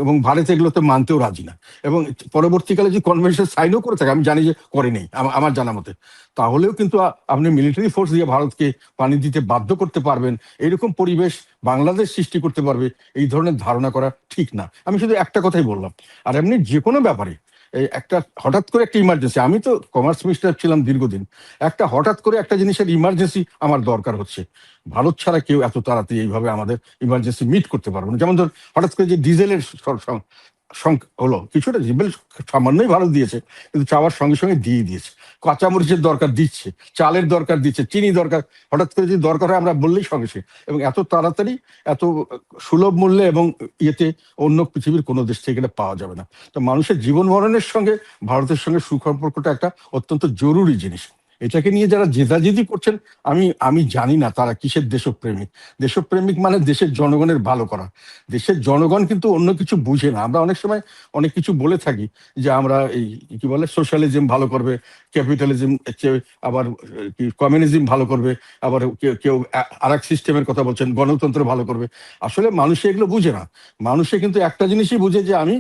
এবং ভারত এগুলোতে মানতেও রাজি না। এবং পরবর্তীকালে যে কনভেনশন সাইনও করে থাকে, আমি জানি যে করে নেই আমার জানা মতে, তাহলেও কিন্তু আপনি মিলিটারি ফোর্স দিয়ে ভারতকে পানি দিতে বাধ্য করতে পারবেন, এরকম পরিবেশ বাংলাদেশ সৃষ্টি করতে পারবে, এই ধরনের ধারণা করা ঠিক না। আমি শুধু একটা কথাই বললাম। আর এমনি যে কোনো ব্যাপারে এই একটা হঠাৎ করে একটা ইমার্জেন্সি, আমি তো কমার্স মিনিস্টার ছিলাম দীর্ঘদিন, একটা হঠাৎ করে একটা জিনিসের ইমার্জেন্সি আমার দরকার হচ্ছে, ভারত ছাড়া কেউ এত তাড়াতাড়ি এইভাবে আমাদের ইমার্জেন্সি মিট করতে পারবে না। যেমন ধর হঠাৎ করে যে ডিজেলের হলো, কিছুটা ডিজেল সামান্যই ভারত দিয়েছে, কিন্তু চাওয়ার সঙ্গে সঙ্গে দিয়ে দিয়েছে। কাঁচামরিচের দরকার দিচ্ছে, চালের দরকার দিচ্ছে, চিনি দরকার, হঠাৎ করে যদি দরকার হয় আমরা বললেই সঙ্গে সঙ্গে, এবং এত তাড়াতাড়ি, এত সুলভ মূল্যে, এবং ইয়েতে অন্য পৃথিবীর কোনো দেশ থেকে এটা পাওয়া যাবে না। তো মানুষের জীবন মরণের সঙ্গে ভারতের সঙ্গে সুসম্পর্কটা একটা অত্যন্ত জরুরি জিনিস। এটাকে নিয়ে যারা জেদাজেদি করছেন, আমি জানি না তারা কিসের দেশপ্রেমিক। দেশপ্রেমিক মানে দেশের জনগণের ভালো করা। দেশের জনগণ কিন্তু অন্য কিছু বুঝে না। আমরা অনেক সময় অনেক কিছু বলে থাকি, যে আমরা এই কি বলে সোশ্যালিজম ভালো করবে, ক্যাপিটালিজম, আবার কি কমিউনিজম ভালো করবে, আবার কেউ কেউ আর এক সিস্টেমের কথা বলছেন, গণতন্ত্র ভালো করবে। আসলে মানুষে এগুলো বুঝে না। মানুষে কিন্তু একটা জিনিসই বুঝে, যে আমি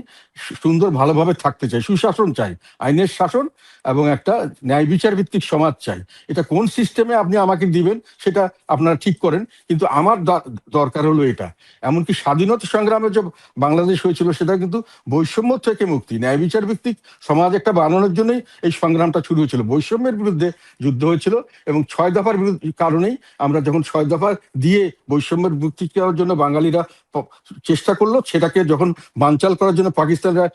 সুন্দর ভালোভাবে থাকতে চাই, সুশাসন চাই, আইনের শাসন, এবং একটা ন্যায় বিচার ভিত্তিক সমাজ চাই। এটা কোন সিস্টেমে আপনি আমাকে দিবেন সেটা আপনারা ঠিক করেন, কিন্তু আমার দরকার হলো এটা। এমনকি স্বাধীনতা সংগ্রামে যে বাংলাদেশ হয়েছিল, সেটা কিন্তু বৈষম্য থেকে মুক্তি, ন্যায় বিচার ভিত্তিক সমাজ একটা বানানোর জন্যই এই সংগ্রামটা শুরু হয়েছিল। বৈষম্যের বিরুদ্ধে যুদ্ধ হয়েছিল, এবং 6 দফার কারণেই আমরা যখন 6 দফা দিয়ে বৈষম্যের মুক্তি পাওয়ার জন্য বাঙালিরা চেষ্টা করলো, সেটাকে যখন বানচাল করার জন্য পাকিস্তানরা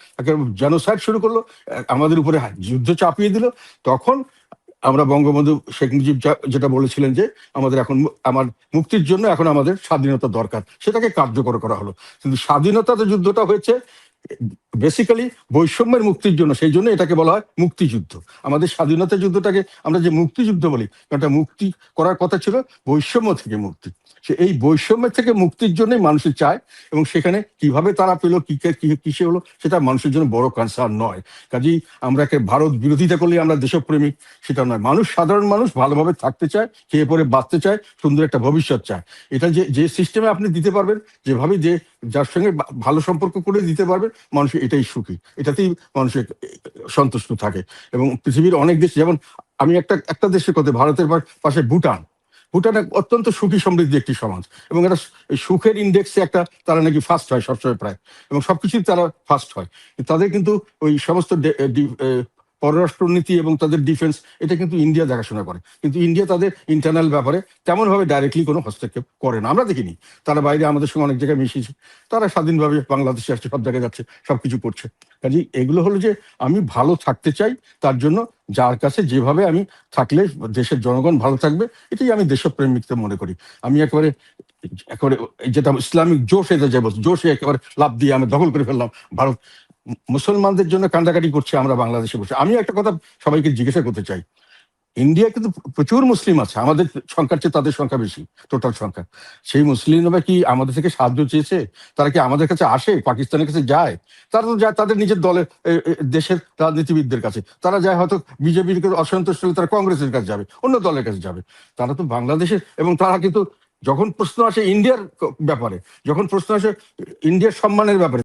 জেনোসাইড শুরু করলো, আমাদের উপরে যুদ্ধ চাপিয়ে দিল, তখন আমরা বঙ্গবন্ধু শেখ মুজিব যেটা বলেছিলেন, যে আমার মুক্তির জন্য এখন আমাদের স্বাধীনতা দরকার, সেটাকে কার্যকর করা হলো। কিন্তু স্বাধীনতার যুদ্ধটা হয়েছে বেসিক্যালি বৈষম্যের মুক্তির জন্য, সেই জন্য এটাকে বলা হয় মুক্তিযুদ্ধ। আমাদের স্বাধীনতা যুদ্ধটাকে আমরা যে মুক্তিযুদ্ধ বলি, এটা মুক্তি করার কথা ছিল বৈষম্য থেকে মুক্তি। এই বৈষম্যের থেকে মুক্তির জন্যই মানুষের চায়, এবং সেখানে কিভাবে তারা পেলো, কিসে হলো, সেটা মানুষের জন্য বড় কনসার্ন নয়। কাজেই আমরা ভারত বিরোধিতা করলে আমরা দেশপ্রেমিক, সেটা নয়। সাধারণ মানুষ ভালোভাবে থাকতে চায়, খেয়ে পরে বাঁচতে চায়, সুন্দর একটা ভবিষ্যৎ চায়। এটা যে সিস্টেমে আপনি দিতে পারবেন, যেভাবে যার সঙ্গে ভালো সম্পর্ক করে দিতে পারবেন, মানুষ এটাই সুখী, এটাতেই মানুষের সন্তুষ্ট থাকে। এবং পৃথিবীর অনেক দেশ, যেমন আমি একটা দেশের কথা, ভারতের পাশে ভুটান। ভুটান অত্যন্ত সুখী সমৃদ্ধ একটি সমাজ, এবং এটা সুখের ইন্ডেক্সে তারা নাকি ফার্স্ট হয় সবসময় প্রায়, এবং সবকিছুই তারা ফার্স্ট হয়। তাদের কিন্তু ওই সমস্ত পররাষ্ট্রনীতি এবং তাদের ডিফেন্স, এটা কিন্তু ইন্ডিয়া দেখাশোনা করে, কিন্তু ইন্ডিয়া তাদের ইন্টারনাল ব্যাপারে তেমন ভাবে ডাইরেক্টলি কোনো হস্তক্ষেপ করে না, আমরা দেখিনি। তারা বাইরে আমাদের সঙ্গে অনেক জায়গায় মিশিয়েছে, তারা স্বাধীনভাবে বাংলাদেশে আসছে, সব জায়গায় যাচ্ছে, সবকিছু করছে। কাজে এগুলো হলো যে আমি ভালো থাকতে চাই, তার জন্য যার কাছে যেভাবে আমি থাকলে দেশের জনগণ ভালো থাকবে, এটাই আমি দেশপ্রেমিকতে মনে করি। আমি একেবারে যেটা ইসলামিক জোশ, এটা যে জোশে একেবারে লাভ দিয়ে আমি দখল করে ফেললাম ভারত, মুসলমানদের জন্য কান্দাকাটি করছি আমরা বাংলাদেশে বসে। আমি একটা কথা সবাইকে জিজ্ঞাসা করতে চাই, ইন্ডিয়া কিন্তু প্রচুর মুসলিম আছে, আমাদের সংখ্যার চেয়ে তাদের সংখ্যা বেশি, টোটাল সংখ্যা। সেই মুসলিমরা কি আমাদের থেকে সাহায্য চেয়েছে? তারা কি আমাদের কাছে আসে, পাকিস্তানের কাছে যায়? তারা তো যায় তাদের নিজের দলের দেশের রাজনীতিবিদদের কাছে, তারা যায় হয়তো বিজেপির অসন্তুষ্ট হলে তারা কংগ্রেসের কাছে যাবে, অন্য দলের কাছে যাবে। তারা তো বাংলাদেশের, এবং তারা কিন্তু যখন প্রশ্ন আসে ইন্ডিয়ার ব্যাপারে, যখন প্রশ্ন আসে ইন্ডিয়ার সম্মানের ব্যাপারে,